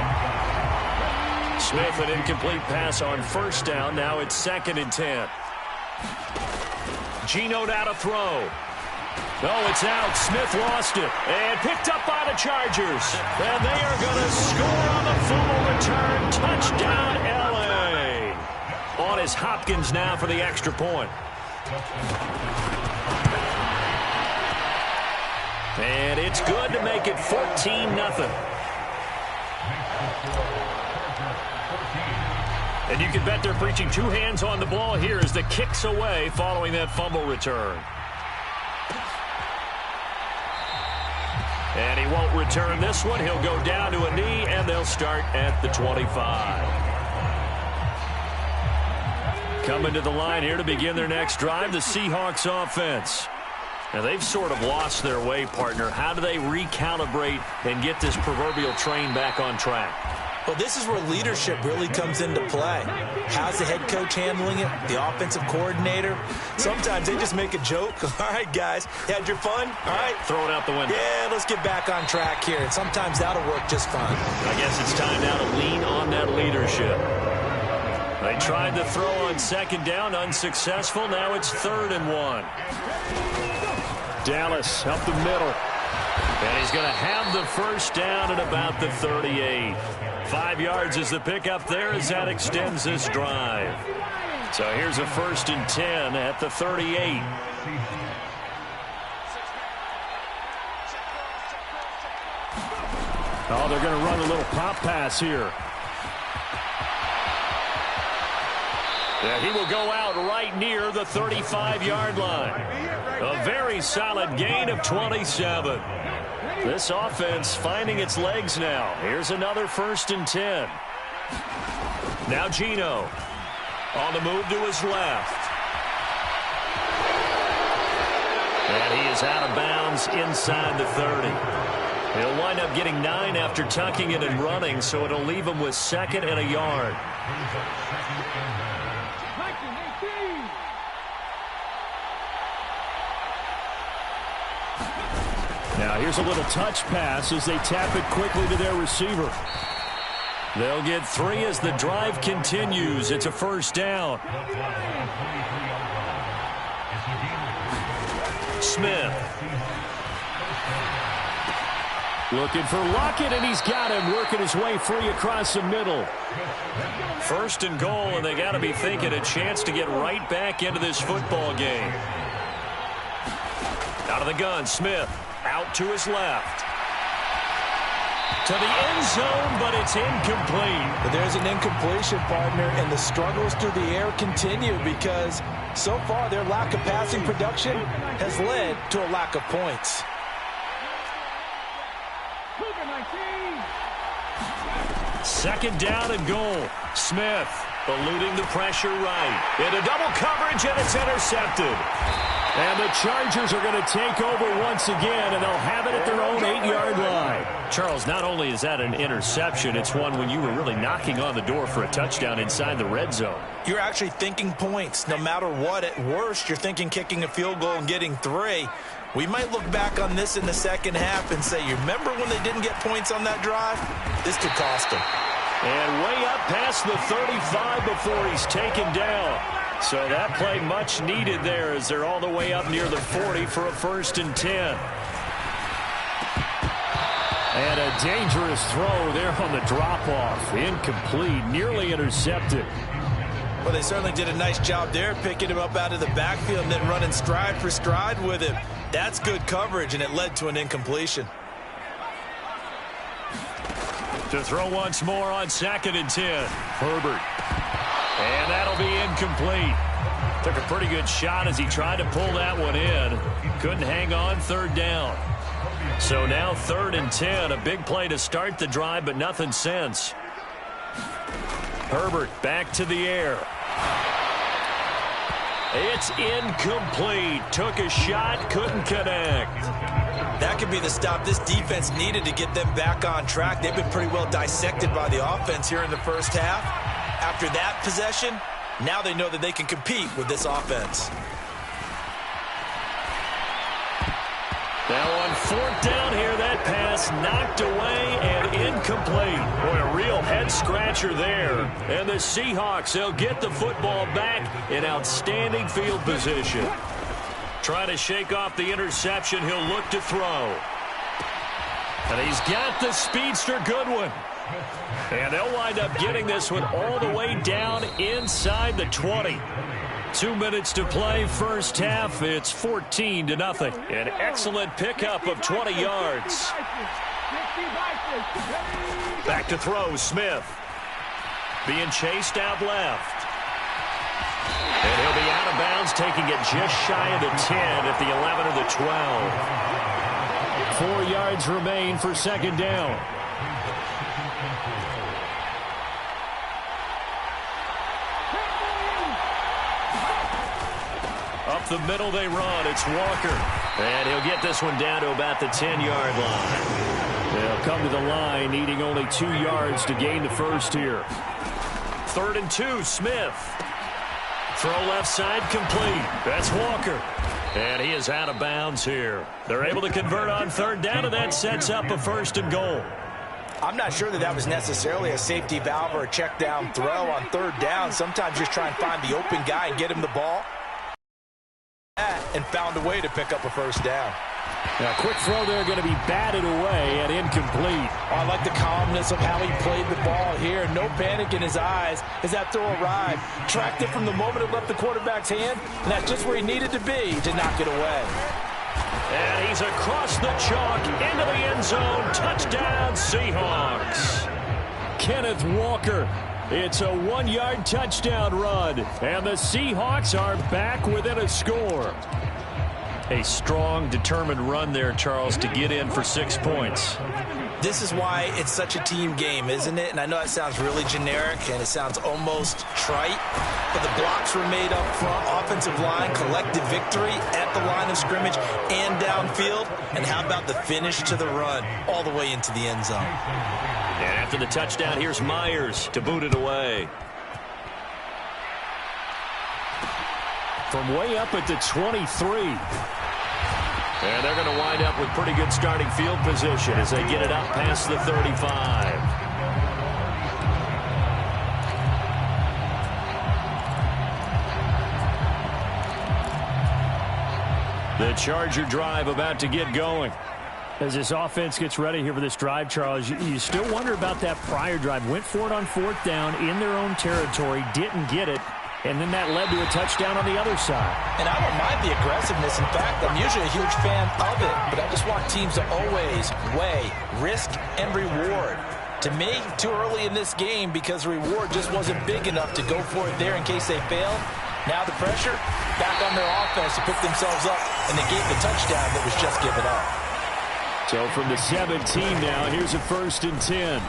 Smith, an incomplete pass on 1st down. Now it's 2nd and 10. Geno now to throw. Oh, it's out. Smith lost it. And picked up by the Chargers. And they are going to score on the fumble return. Touchdown, L.A. On is Hopkins now for the extra point. And it's good to make it 14-0. And you can bet they're preaching two hands on the ball here as the kick's away following that fumble return. And he won't return this one. He'll go down to a knee, and they'll start at the 25. Coming to the line here to begin their next drive, the Seahawks offense. Now, they've sort of lost their way, partner. How do they recalibrate and get this proverbial train back on track? Well, this is where leadership really comes into play. How's the head coach handling it? The offensive coordinator? Sometimes they just make a joke. All right, guys, had your fun? All right. Throw it out the window. Yeah, let's get back on track here. And sometimes that'll work just fine. I guess it's time now to lean on that leadership. They tried to throw on 2nd down, unsuccessful. Now it's 3rd and 1. Dallas up the middle. And he's going to have the 1st down at about the 38. 5 yards is the pickup there as that extends this drive. So here's a 1st and 10 at the 38. Oh, they're going to run a little pop pass here. And he will go out right near the 35-yard line. A very solid gain of 27. This offense finding its legs now. Here's another 1st and 10. Now Gino on the move to his left. And he is out of bounds inside the 30. He'll wind up getting 9 after tucking it and running, so it'll leave him with 2nd and a yard. Now here's a little touch pass as they tap it quickly to their receiver. They'll get 3 as the drive continues. It's a 1st down. Smith. Looking for Lockett, and he's got him, working his way free across the middle. 1st and goal, and they got to be thinking a chance to get right back into this football game. Out of the gun, Smith. Out to his left. To the end zone, but it's incomplete. But there's an incompletion, partner, and the struggles through the air continue because so far their lack of passing production has led to a lack of points. Second down and goal. Smith eluding the pressure right. Into double coverage, and it's intercepted. And the Chargers are going to take over once again, and they'll have it at their own 8-yard line. Charles, not only is that an interception, it's one when you were really knocking on the door for a touchdown inside the red zone. You're actually thinking points. No matter what, at worst, you're thinking kicking a field goal and getting 3. We might look back on this in the second half and say, you remember when they didn't get points on that drive? This could cost them. And way up past the 35 before he's taken down. So that play much needed there as they're all the way up near the 40 for a 1st and 10. And a dangerous throw there on the drop-off. Incomplete, nearly intercepted. Well, they certainly did a nice job there, picking him up out of the backfield and then running stride for stride with him. That's good coverage, and it led to an incompletion. To throw once more on 2nd and 10. Herbert. And that'll be incomplete. Took a pretty good shot as he tried to pull that one in. Couldn't hang on 3rd down. So now 3rd and 10. A big play to start the drive, but nothing since. Herbert back to the air. It's incomplete. Took a shot, couldn't connect. That could be the stop this defense needed to get them back on track. They've been pretty well dissected by the offense here in the first half. After that possession, now they know that they can compete with this offense. Now on 4th down here, that pass knocked away and incomplete. Boy, a real head-scratcher there. And the Seahawks, they'll get the football back in outstanding field position. Trying to shake off the interception, he'll look to throw. And he's got the speedster Goodwin. And they'll wind up getting this one all the way down inside the 20. 2 minutes to play, first half. It's 14-0. An excellent pickup of 20 yards. Back to throw, Smith. Being chased out left. And he'll be out of bounds, taking it just shy of the 10 at the 11 or the 12. 4 yards remain for 2nd down. Up the middle they run. It's Walker. And he'll get this one down to about the 10-yard line. They'll come to the line, needing only 2 yards to gain the first here. 3rd and 2, Smith. Throw left side complete. That's Walker. And he is out of bounds here. They're able to convert on 3rd down, and that sets up a 1st and goal. I'm not sure that was necessarily a safety valve or a check down throw on 3rd down. Sometimes just try and find the open guy and get him the ball. And found a way to pick up a 1st down. Now, quick throw there, going to be batted away and incomplete. I like the calmness of how he played the ball here. No panic in his eyes as that throw arrived. Tracked it from the moment it left the quarterback's hand, and that's just where he needed to be to knock it away. And he's across the chalk into the end zone. Touchdown, Seahawks. Kenneth Walker It's a 1-yard touchdown run, and the Seahawks are back within a score. A strong, determined run there, Charles, to get in for 6 points. This is why it's such a team game, isn't it? And I know that sounds really generic and it sounds almost trite, but the blocks were made up front, offensive line, collective victory at the line of scrimmage and downfield. And how about the finish to the run all the way into the end zone? And after the touchdown, here's Myers to boot it away. From way up at the 23. And they're going to wind up with pretty good starting field position as they get it up past the 35. The Charger drive about to get going. As this offense gets ready here for this drive, Charles, you still wonder about that prior drive. Went for it on 4th down in their own territory, didn't get it. And then that led to a touchdown on the other side. And I don't mind the aggressiveness. In fact, I'm usually a huge fan of it. But I just want teams to always weigh risk and reward. To me, too early in this game because the reward just wasn't big enough to go for it there in case they failed. Now the pressure back on their offense to pick themselves up. And they gave the touchdown that was just given up. So from the 17 now, here's a 1st and 10.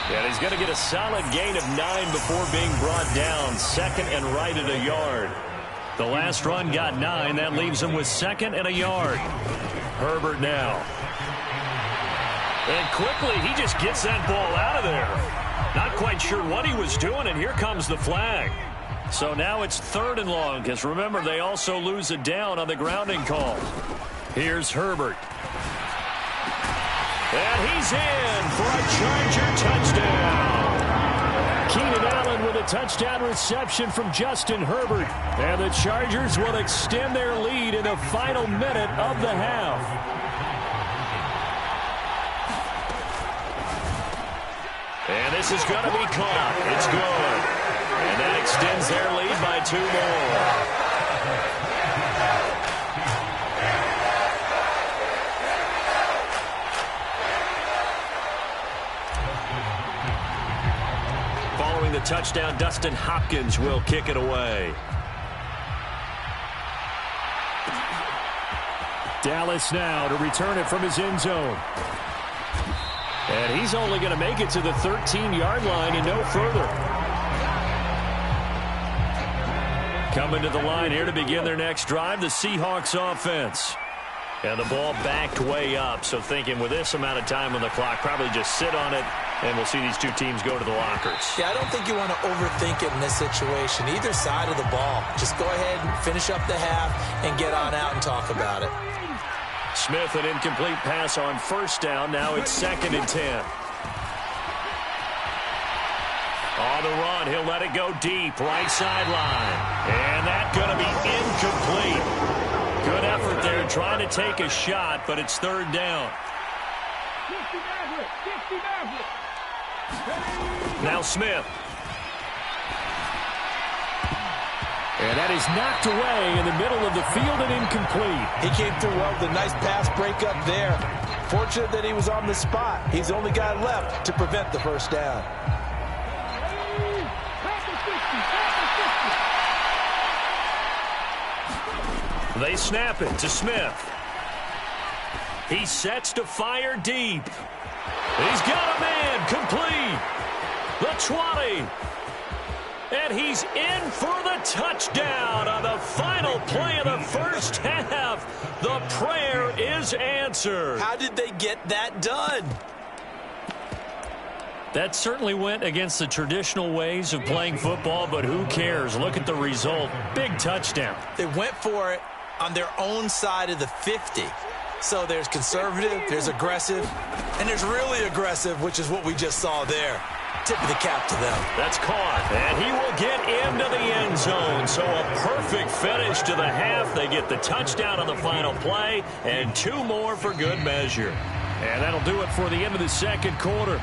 And he's going to get a solid gain of 9 before being brought down. 2nd and right at a yard. The last run got 9. That leaves him with 2nd and a yard. Herbert now. And quickly, he just gets that ball out of there. Not quite sure what he was doing, and here comes the flag. So now it's 3rd and long, because remember, they also lose a down on the grounding call. Here's Herbert. And he's in for a Charger touchdown. Keenan Allen with a touchdown reception from Justin Herbert. And the Chargers will extend their lead in the final minute of the half. And this is going to be caught. It's good. And that extends their lead by 2 more. The touchdown, Dustin Hopkins will kick it away. Dallas now to return it from his end zone. And he's only going to make it to the 13-yard line and no further. Coming to the line here to begin their next drive, the Seahawks offense. And the ball backed way up, so thinking with this amount of time on the clock, probably just sit on it, and we'll see these two teams go to the lockers. Yeah, I don't think you want to overthink it in this situation. Either side of the ball. Just go ahead and finish up the half and get on out and talk about it. Smith, an incomplete pass on 1st down. Now it's 2nd and 10. On the run, he'll let it go deep, right sideline. And that's going to be incomplete. Good effort there, trying to take a shot, but it's 3rd down. Now Smith. And that is knocked away in the middle of the field and incomplete. He came through well with a nice pass breakup there. Fortunate that he was on the spot. He's the only guy left to prevent the 1st down. They snap it to Smith. He sets to fire deep. He's got a man complete. The 20. And he's in for the touchdown on the final play of the 1st half. The prayer is answered. How did they get that done? That certainly went against the traditional ways of playing football, but who cares? Look at the result. Big touchdown. They went for it on their own side of the 50. So there's conservative, there's aggressive, and there's really aggressive, which is what we just saw there. Tip of the cap to them. That's caught, and he will get into the end zone. So a perfect finish to the half. They get the touchdown on the final play, and 2 more for good measure. And that'll do it for the end of the 2nd quarter.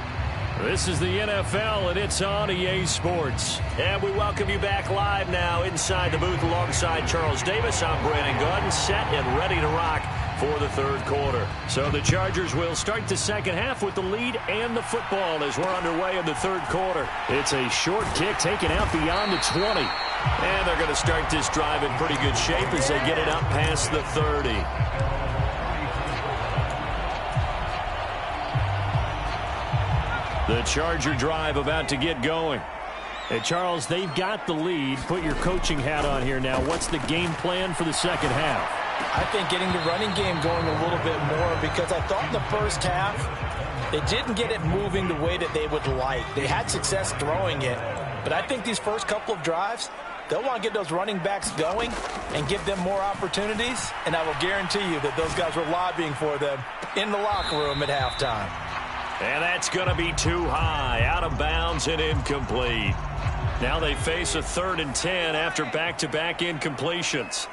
This is the NFL, and it's on EA Sports. And we welcome you back live now inside the booth alongside Charles Davis. I'm Brandon Gordon, set and ready to rock for the third quarter. So the Chargers will start the second half with the lead and the football as we're underway in the third quarter. It's a short kick taken out beyond the 20. And they're going to start this drive in pretty good shape as they get it up past the 30. The Charger drive about to get going. Hey, Charles, they've got the lead. Put your coaching hat on here now. What's the game plan for the second half? I think getting the running game going a little bit more, because I thought in the first half they didn't get it moving the way that they would like. They had success throwing it, but I think these first couple of drives, they'll want to get those running backs going and give them more opportunities, and I will guarantee you that those guys were lobbying for them in the locker room at halftime. And that's going to be too high, out of bounds and incomplete. Now they face a 3rd and 10 after back-to-back incompletions.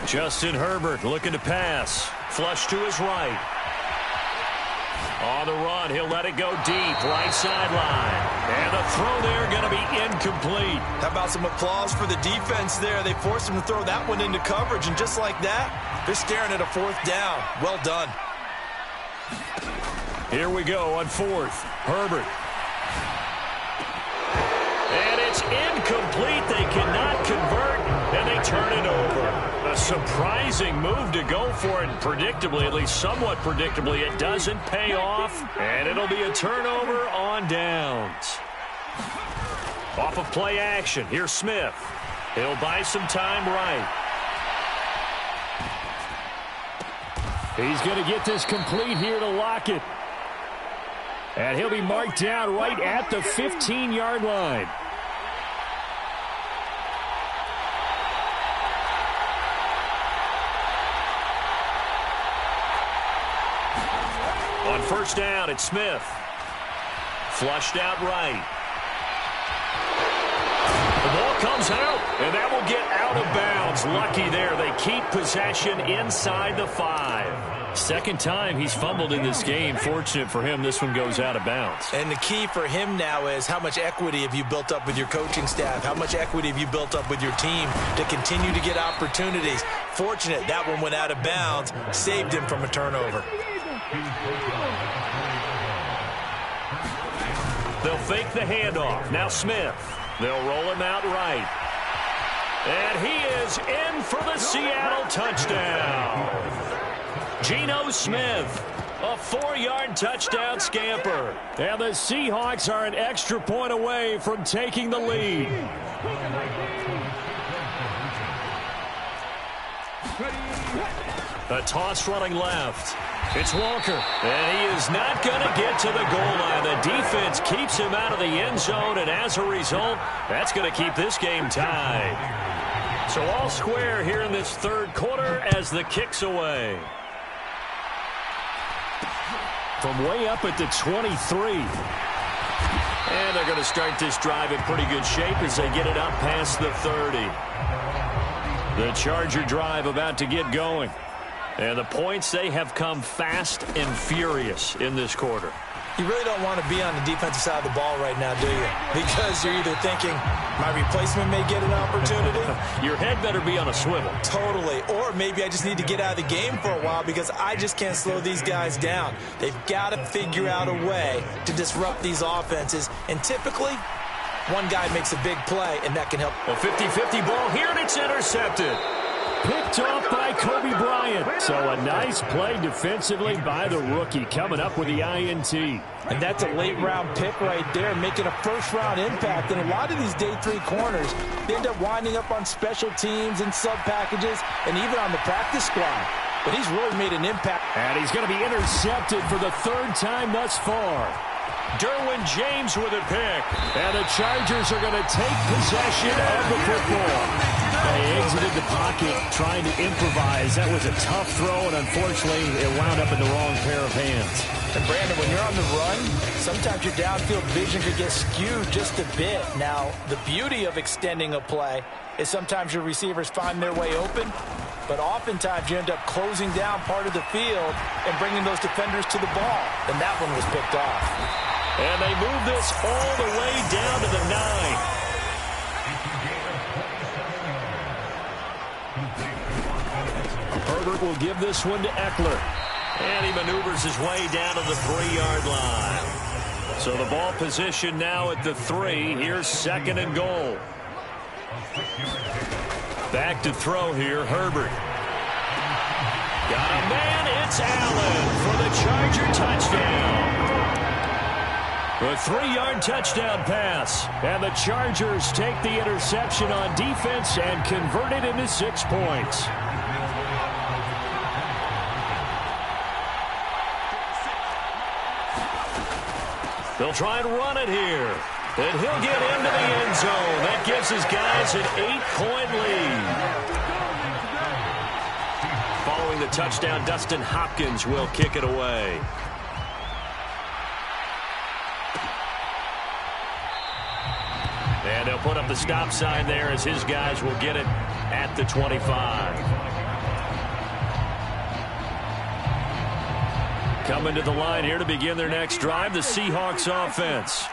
Justin Herbert looking to pass. Flush to his right. On the run, he'll let it go deep, right sideline. And the throw there going to be incomplete. How about some applause for the defense there? They forced him to throw that one into coverage, and just like that, they're staring at a 4th down. Well done. Here we go on 4th. Herbert. And it's incomplete. They cannot convert, and they turn it over. A surprising move to go for it. Predictably, at least somewhat predictably, it doesn't pay off, and it'll be a turnover on downs. Off of play action, here's Smith. He'll buy some time right. He's going to get this complete here to Lockett. And he'll be marked down right at the 15-yard line. On first down, it's Smith. Flushed out right. The ball comes out, and that will get out of bounds. Lucky there. They keep possession inside the 5. Second time he's fumbled in this game. Fortunate for him, this one goes out of bounds. And the key for him now is how much equity have you built up with your coaching staff? How much equity have you built up with your team to continue to get opportunities? Fortunate that one went out of bounds, saved him from a turnover. They'll fake the handoff. Now Smith. They'll roll him out right. And he is in for the Seattle touchdown. Geno Smith, a 4-yard touchdown scamper. And the Seahawks are an extra point away from taking the lead. A toss running left. It's Walker, and he is not going to get to the goal line. The defense keeps him out of the end zone, and as a result, that's going to keep this game tied. So all square here in this third quarter as the kick's away. From way up at the 23. And they're going to start this drive in pretty good shape as they get it up past the 30. The Charger drive about to get going. And the points, they have come fast and furious in this quarter. You really don't want to be on the defensive side of the ball right now, do you? Because you're either thinking, my replacement may get an opportunity. Your head better be on a swivel. Totally. Or maybe I just need to get out of the game for a while because I just can't slow these guys down. They've got to figure out a way to disrupt these offenses. And typically, one guy makes a big play, and that can help. A 50-50 ball here, and it's intercepted. Picked off by Kobe Bryant. So a nice play defensively by the rookie, coming up with the INT. And that's a late-round pick right there, making a first-round impact. And a lot of these day 3 corners, they end up winding up on special teams and sub-packages and even on the practice squad. But he's really made an impact. And he's going to be intercepted for the 3rd time thus far. Derwin James with a pick. And the Chargers are going to take possession of the football. They exited the pocket trying to improvise. That was a tough throw, and unfortunately, it wound up in the wrong pair of hands. And, Brandon, when you're on the run, sometimes your downfield vision could get skewed just a bit. Now, the beauty of extending a play is sometimes your receivers find their way open, but oftentimes you end up closing down part of the field and bringing those defenders to the ball. And that one was picked off. And they move this all the way down to the 9. Herbert will give this one to Eckler. And he maneuvers his way down to the 3-yard line. So the ball position now at the 3. Here's 2nd and goal. Back to throw here, Herbert. Got a man, it's Allen for the Charger touchdown. A 3-yard touchdown pass. And the Chargers take the interception on defense and convert it into 6 points. They'll try and run it here. And he'll get into the end zone. That gives his guys an 8-point lead. Following the touchdown, Dustin Hopkins will kick it away. And they'll put up the stop sign there as his guys will get it at the 25. Coming to the line here to begin their next drive, the Seahawks offense.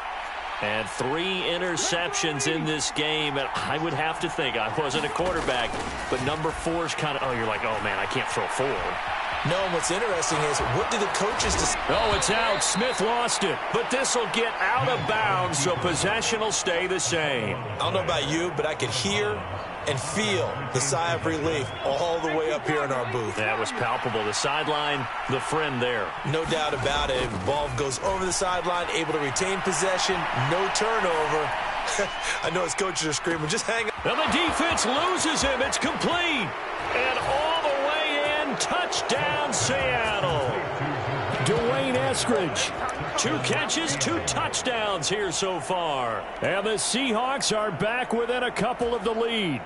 And 3 interceptions in this game. And I would have to think, I wasn't a quarterback, but number 4 is kind of, you're like, oh, man, I can't throw 4. No, and what's interesting is, what do the coaches decide? Oh, it's out. Smith lost it. But this will get out of bounds, so possession will stay the same. I don't know about you, but I could hear and feel the sigh of relief all the way up here in our booth. That was palpable. The sideline, the friend there. No doubt about it. The ball goes over the sideline, able to retain possession, no turnover. I know his coaches are screaming, just hang on. And the defense loses him. It's complete. And all the way in, touchdown Seattle. Dwayne Eskridge. 2 catches, 2 touchdowns here so far. And the Seahawks are back within a couple of the lead.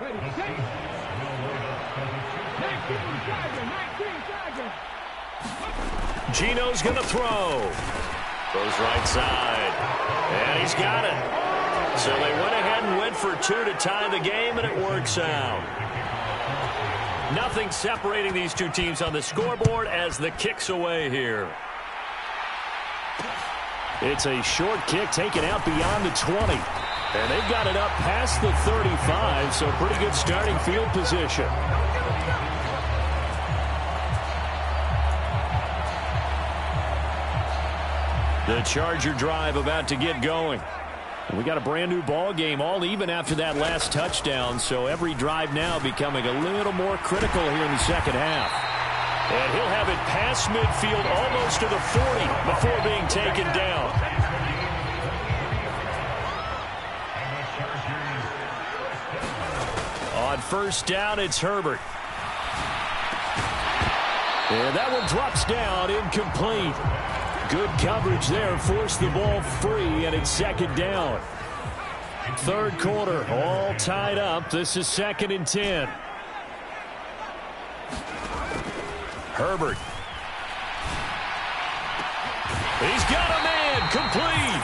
Gino's going to throw. Goes right side. And he's got it. So they went ahead and went for 2 to tie the game, and it works out. Nothing separating these two teams on the scoreboard as the kick's away here. It's a short kick taken out beyond the 20. And they've got it up past the 35, so pretty good starting field position. The Charger drive about to get going. And we got a brand new ball game, all even after that last touchdown, so every drive now becoming a little more critical here in the second half. And he'll have it past midfield almost to the 40 before being taken down. On first down, it's Herbert. And that one drops down, incomplete. Good coverage there, forced the ball free, and it's second down. Third quarter, all tied up. This is 2nd and 10. Herbert. He's got a man, complete.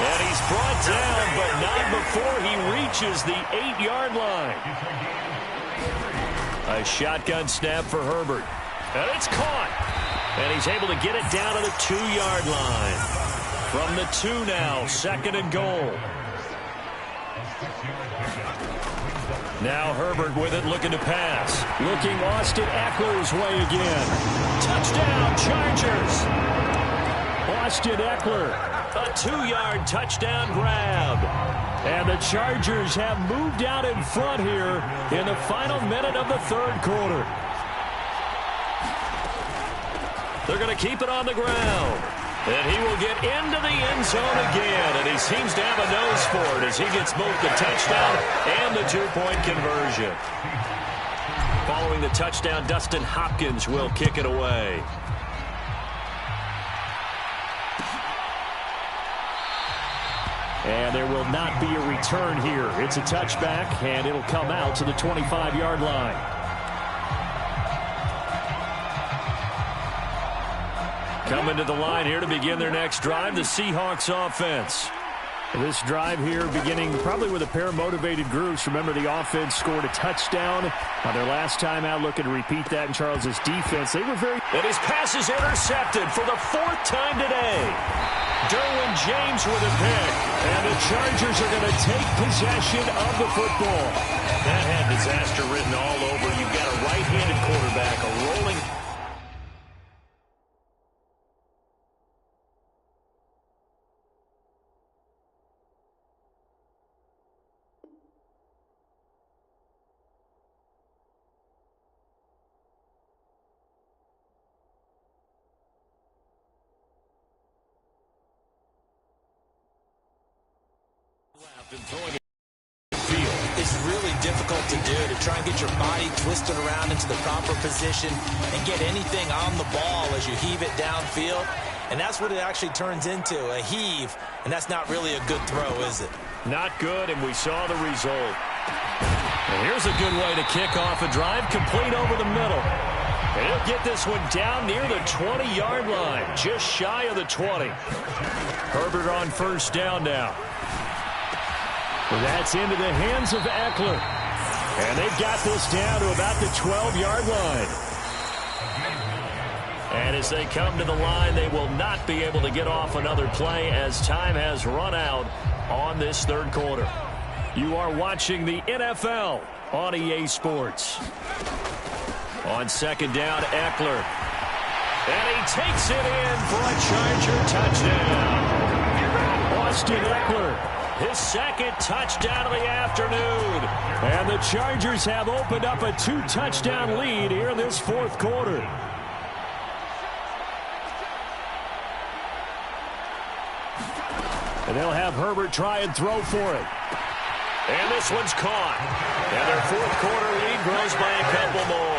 And he's brought down, but not before he reaches the 8-yard line. A shotgun snap for Herbert. And it's caught. And he's able to get it down to the 2-yard line. From the 2 now, 2nd and goal. Now Herbert with it, looking to pass. Looking Austin Eckler's way again. Touchdown, Chargers. Austin Eckler, a 2-yard touchdown grab. And the Chargers have moved out in front here in the final minute of the third quarter. They're going to keep it on the ground. And he will get into the end zone again. And he seems to have a nose for it as he gets both the touchdown and the 2-point conversion. Following the touchdown, Dustin Hopkins will kick it away. And there will not be a return here. It's a touchback, and it'll come out to the 25-yard line. Coming to the line here to begin their next drive, the Seahawks offense. This drive here beginning probably with a pair of motivated groups. Remember, the offense scored a touchdown on their last time out. Looking to repeat that in Charles's defense. They were very... And his pass is intercepted for the 4th time today. Derwin James with a pick. And the Chargers are going to take possession of the football. That had disaster written all over. You've got a right-handed quarterback, a rolling It's really difficult to do, to try and get your body twisted around into the proper position and get anything on the ball as you heave it downfield. And that's what it actually turns into, a heave. And that's not really a good throw, is it? Not good, and we saw the result. And here's a good way to kick off a drive, complete over the middle. And he'll get this one down near the 20-yard line, just shy of the 20. Herbert on first down now. Well, that's into the hands of Eckler. And they've got this down to about the 12-yard line. And as they come to the line, they will not be able to get off another play as time has run out on this third quarter. You are watching the NFL on EA Sports. On second down, Eckler. And he takes it in for a Charger touchdown. Austin Eckler, his second touchdown of the afternoon. And the Chargers have opened up a 2-touchdown lead here in this fourth quarter. And they'll have Herbert try and throw for it. And this one's caught. And their fourth quarter lead grows by a couple more.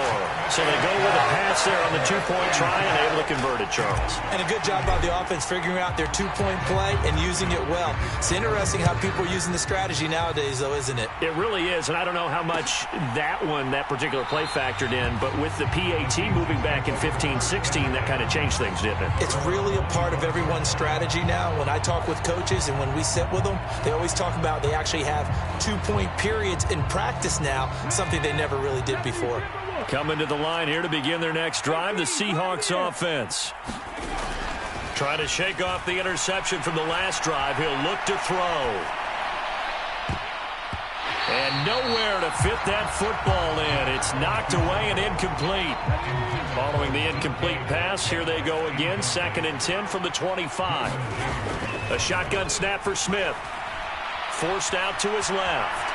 So they go with a pass there on the two-point try and able to convert it, Charles. And a good job by the offense figuring out their two-point play and using it well. It's interesting how people are using the strategy nowadays, though, isn't it? It really is, and I don't know how much that particular play factored in, but with the PAT moving back in 15-16, that kind of changed things, didn't it? It's really a part of everyone's strategy now. When I talk with coaches and when we sit with them, they always talk about they actually have two-point periods in practice now, something they never really did before. Coming to the line here to begin their next drive, the Seahawks offense. Trying to shake off the interception from the last drive. He'll look to throw. And nowhere to fit that football in. It's knocked away and incomplete. Following the incomplete pass, here they go again. 2nd and 10 from the 25. A shotgun snap for Smith. Forced out to his left.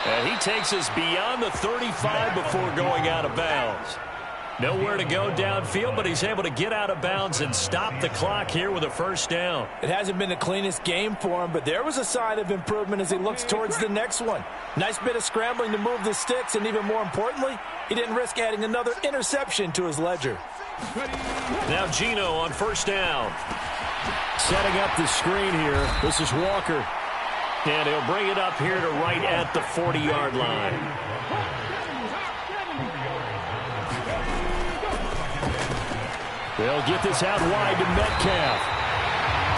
And he takes us beyond the 35 before going out of bounds. Nowhere to go downfield, but he's able to get out of bounds and stop the clock here with a first down. It hasn't been the cleanest game for him, but there was a sign of improvement as he looks towards the next one. Nice bit of scrambling to move the sticks, and even more importantly, he didn't risk adding another interception to his ledger. Now Geno on first down. Setting up the screen here. This is Walker. And he'll bring it up here to right at the 40-yard line. They'll get this out wide to Metcalf.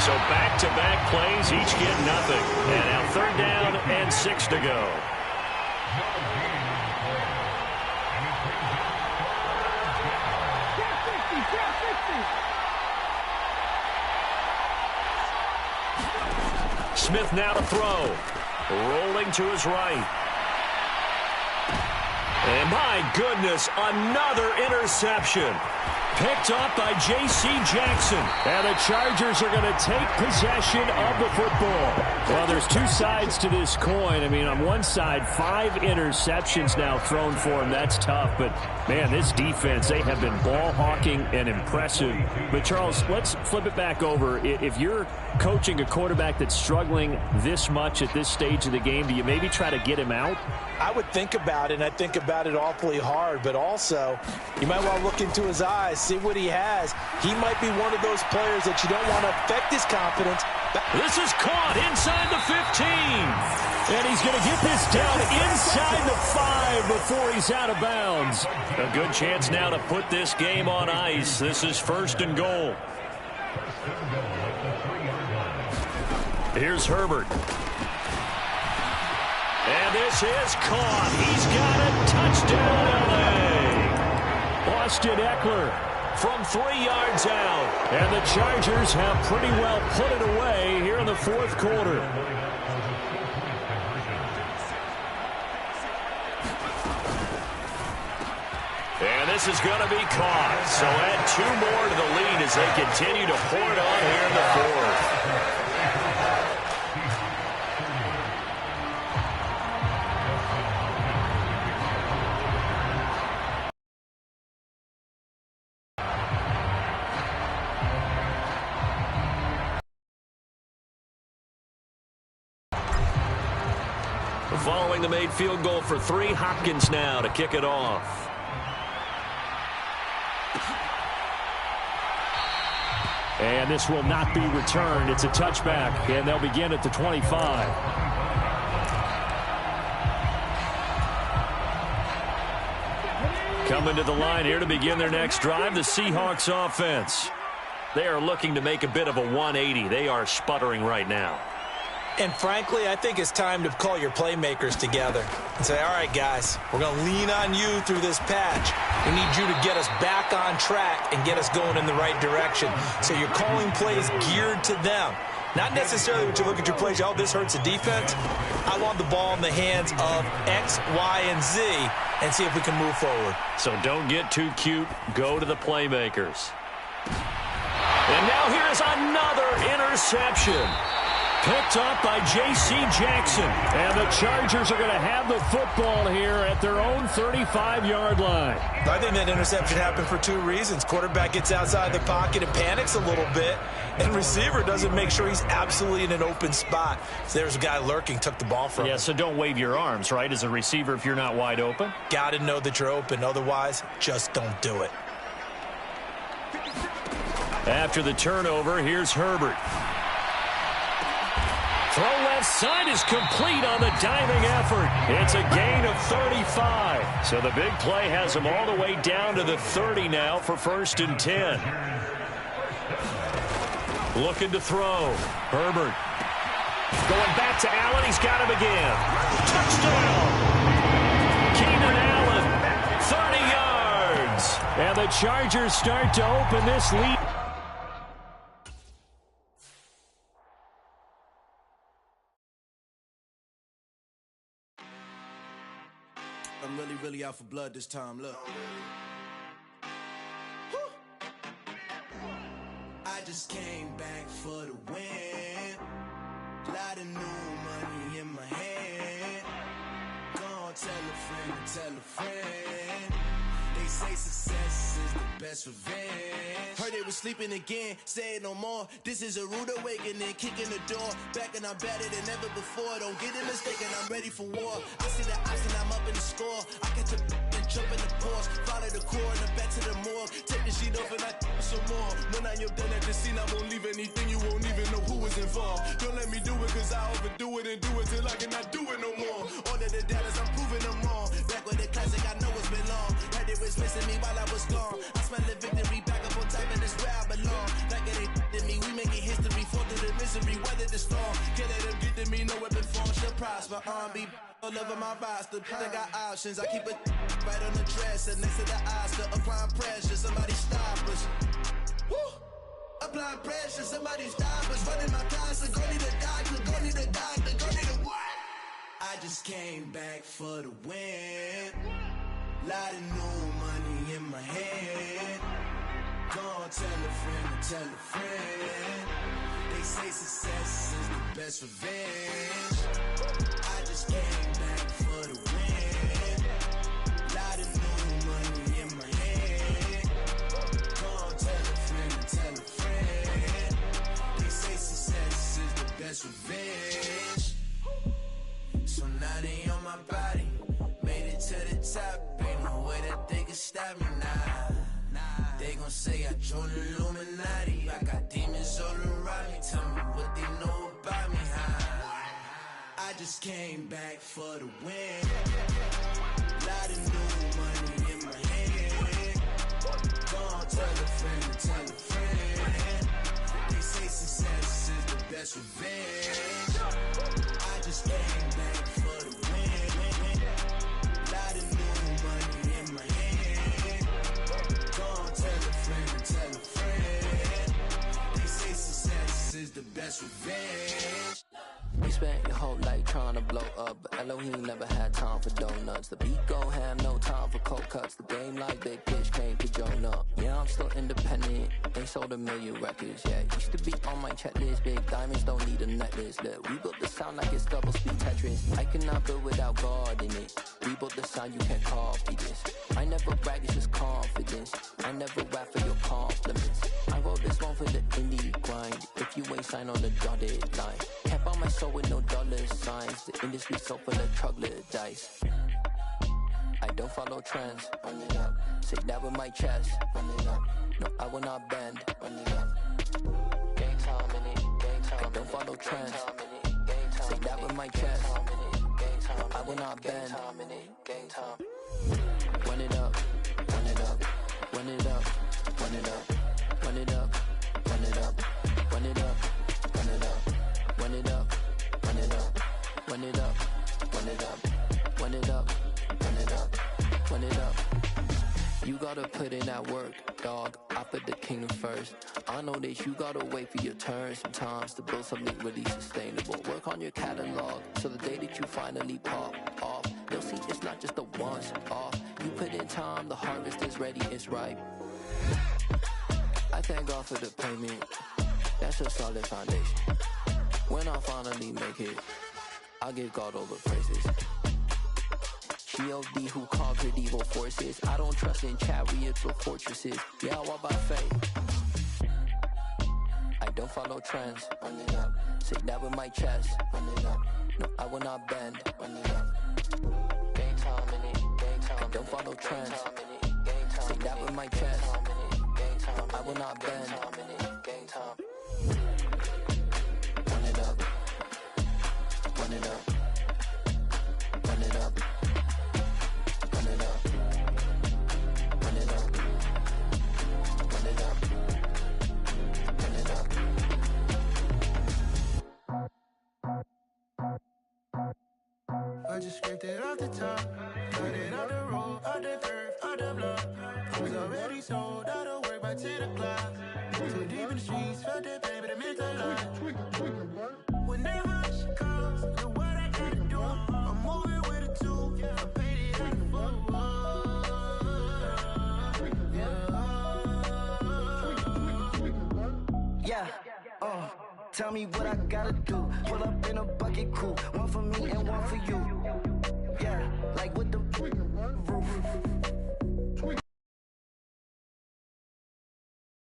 So back-to-back plays, each get nothing. And now 3rd down and 6 to go. Smith now to throw. Rolling to his right. And my goodness, another interception. Picked off by J.C. Jackson. And the Chargers are going to take possession of the football. Well, there's two sides to this coin. I mean, on one side, 5 interceptions now thrown for him. That's tough. But, man, this defense, they have been ball hawking and impressive. But, Charles, let's flip it back over. If you're coaching a quarterback that's struggling this much at this stage of the game, do you maybe try to get him out? I would think about it, and I think about it awfully hard. But also, you might want to look into his eyes, see what he has. He might be one of those players that you don't want to affect his confidence. This is caught inside the 15. And he's going to get this down inside the 5 before he's out of bounds. A good chance now to put this game on ice. This is 1st and goal. Here's Herbert. And this is caught. He's got a touchdown, LA. Austin Eckler from 3 yards out. And the Chargers have pretty well put it away here in the fourth quarter. And this is going to be caught. So add 2 more to the lead as they continue to pour it on here in the fourth. Following the made field goal for 3, Hopkins now to kick it off. And this will not be returned. It's a touchback, and they'll begin at the 25. Coming to the line here to begin their next drive, the Seahawks offense. They are looking to make a bit of a 180. They are sputtering right now. And frankly, I think it's time to call your playmakers together and say, all right, guys, we're going to lean on you through this patch. We need you to get us back on track and get us going in the right direction. So you're calling plays geared to them. Not necessarily when you look at your plays, oh, this hurts the defense. I want the ball in the hands of X, Y, and Z and see if we can move forward. So don't get too cute. Go to the playmakers. And now here is another interception. Picked up by J.C. Jackson. And the Chargers are going to have the football here at their own 35-yard line. I think that interception happened for 2 reasons. Quarterback gets outside the pocket and panics a little bit, and receiver doesn't make sure he's absolutely in an open spot. So there's a guy lurking, took the ball from him. Yeah, so don't wave your arms, right, as a receiver if you're not wide open. Got to know that you're open. Otherwise, just don't do it. After the turnover, here's Herbert. Throw left side is complete on the diving effort. It's a gain of 35. So the big play has him all the way down to the 30 now for 1st and 10. Looking to throw. Herbert. Going back to Allen. He's got him again. Touchdown. Keenan Allen. 30 yards. And the Chargers start to open this lead. I'm really out for blood this time, look. I just came back for the win. Lot of new money in my hand. Gonna tell a friend. They say success is the best revenge. Heard they was sleeping again, say it no more. This is a rude awakening, kicking the door. Back and I'm better than ever before. Don't get it mistaken, I'm ready for war. I see the option, I'm up in the score. I catch a and jump in the Porsche. Follow the core and the back to the morgue. Take the sheet off and I some more. When I am done at the scene, I won't leave anything. You won't even know who was involved. Don't let me do it, cause I overdo it and do it till I cannot do it no more. All of the doubters, I'm proving them wrong. Back with the classic, I know it's been long. Heard it was missing me while I was gone. I smell the victory back up on top, and it's where I belong. Like it ain't to me, we making history. Fall through the misery, weather the storm. Can't let them get to me, no weapon form shall prosper. R&B all over my roster. I got options, I keep it right on the dresser. Next to the Oscar, applying pressure. Somebody stop us. Woo! Applying pressure, somebody stop us. Running my closet, go need a doctor, go need a doctor, go need a what? I just came back for the win. Lot of new money in my hand. Gonna tell a friend. They say success is the best revenge. I just came back for the win. Lot of new money in my hand. Gonna tell a friend. They say success is the best revenge. So now they on my body. Made it to the top, ain't no way that they can stop me now. They gon' say I joined the Illuminati. I got demons all around me. Tell me what they know about me, huh? I just came back for the win. Lot of new money in my hand. Gonna tell a friend. They say success is the best revenge. I just came back for the win. Lot of new money in my hand. Gonna tell a friend. They say success is the best revenge. You spent your whole life trying to blow up, but Elohim never had time for donuts. The beat gon' have no time for cold cuts. The game like Big Pitch came to join up. Yeah, I'm still independent, ain't sold a million records yet. Used to be on my checklist, big diamonds don't need a necklace. Look, we built the sound like it's double speed Tetris. I cannot build without God in it. We built the sound, you can't copy this. I never brag, it's just confidence. I never rap for your compliments. I wrote this one for the indie grind. If you ain't signed on the dotted line, kept Bought my soul with no dollar signs. The industry so full of troglodytes. I don't follow trends. Run it up. Say that with my chest. Run it up. No, I will not bend. Run it up. Gang time in it. Gang time. I don't follow trends. Say that with my chest. I will not bend. Gang time. Run it up. Run it up. Run it up. Run it up. Run it up. Run it up. Run it up. Run it up. Run it up. Run it up. Run it up. Run it up. Run it up. Run it up. Run it up. You gotta put in that work, dog. I put the kingdom first. I know that you gotta wait for your turn sometimes to build something really sustainable. Work on your catalog so the day that you finally pop off, you'll see it's not just a once off. You put in time, the harvest is ready, it's ripe. I thank God for the payment. That's a solid foundation. When I finally make it, I'll give God all the praises. G.O.D. who conquered evil forces. I don't trust in chariots or fortresses. Yeah, I walk by faith. I don't follow trends. Run it up. Say that with my chest. Run it up. No, I will not bend. Run it up. Gang time in it. Gang time. I don't follow trends. Say that with my chest. I will not bend. Gang time. Run it up. Run it up. Run it up. Run it up. Run it up. Run it up. Run it up. I just scraped it off the top, got it out the road, out the curve, out the block. I was already sold out of work by 10 o'clock. Too deep in the streets, felt that pain, but it meant a lot. Whenever she calls, know what I gotta do. I'm moving with a two, I paid it out the Yeah, tell me what I gotta do. Pull up in a bucket crew, one for me and one for you.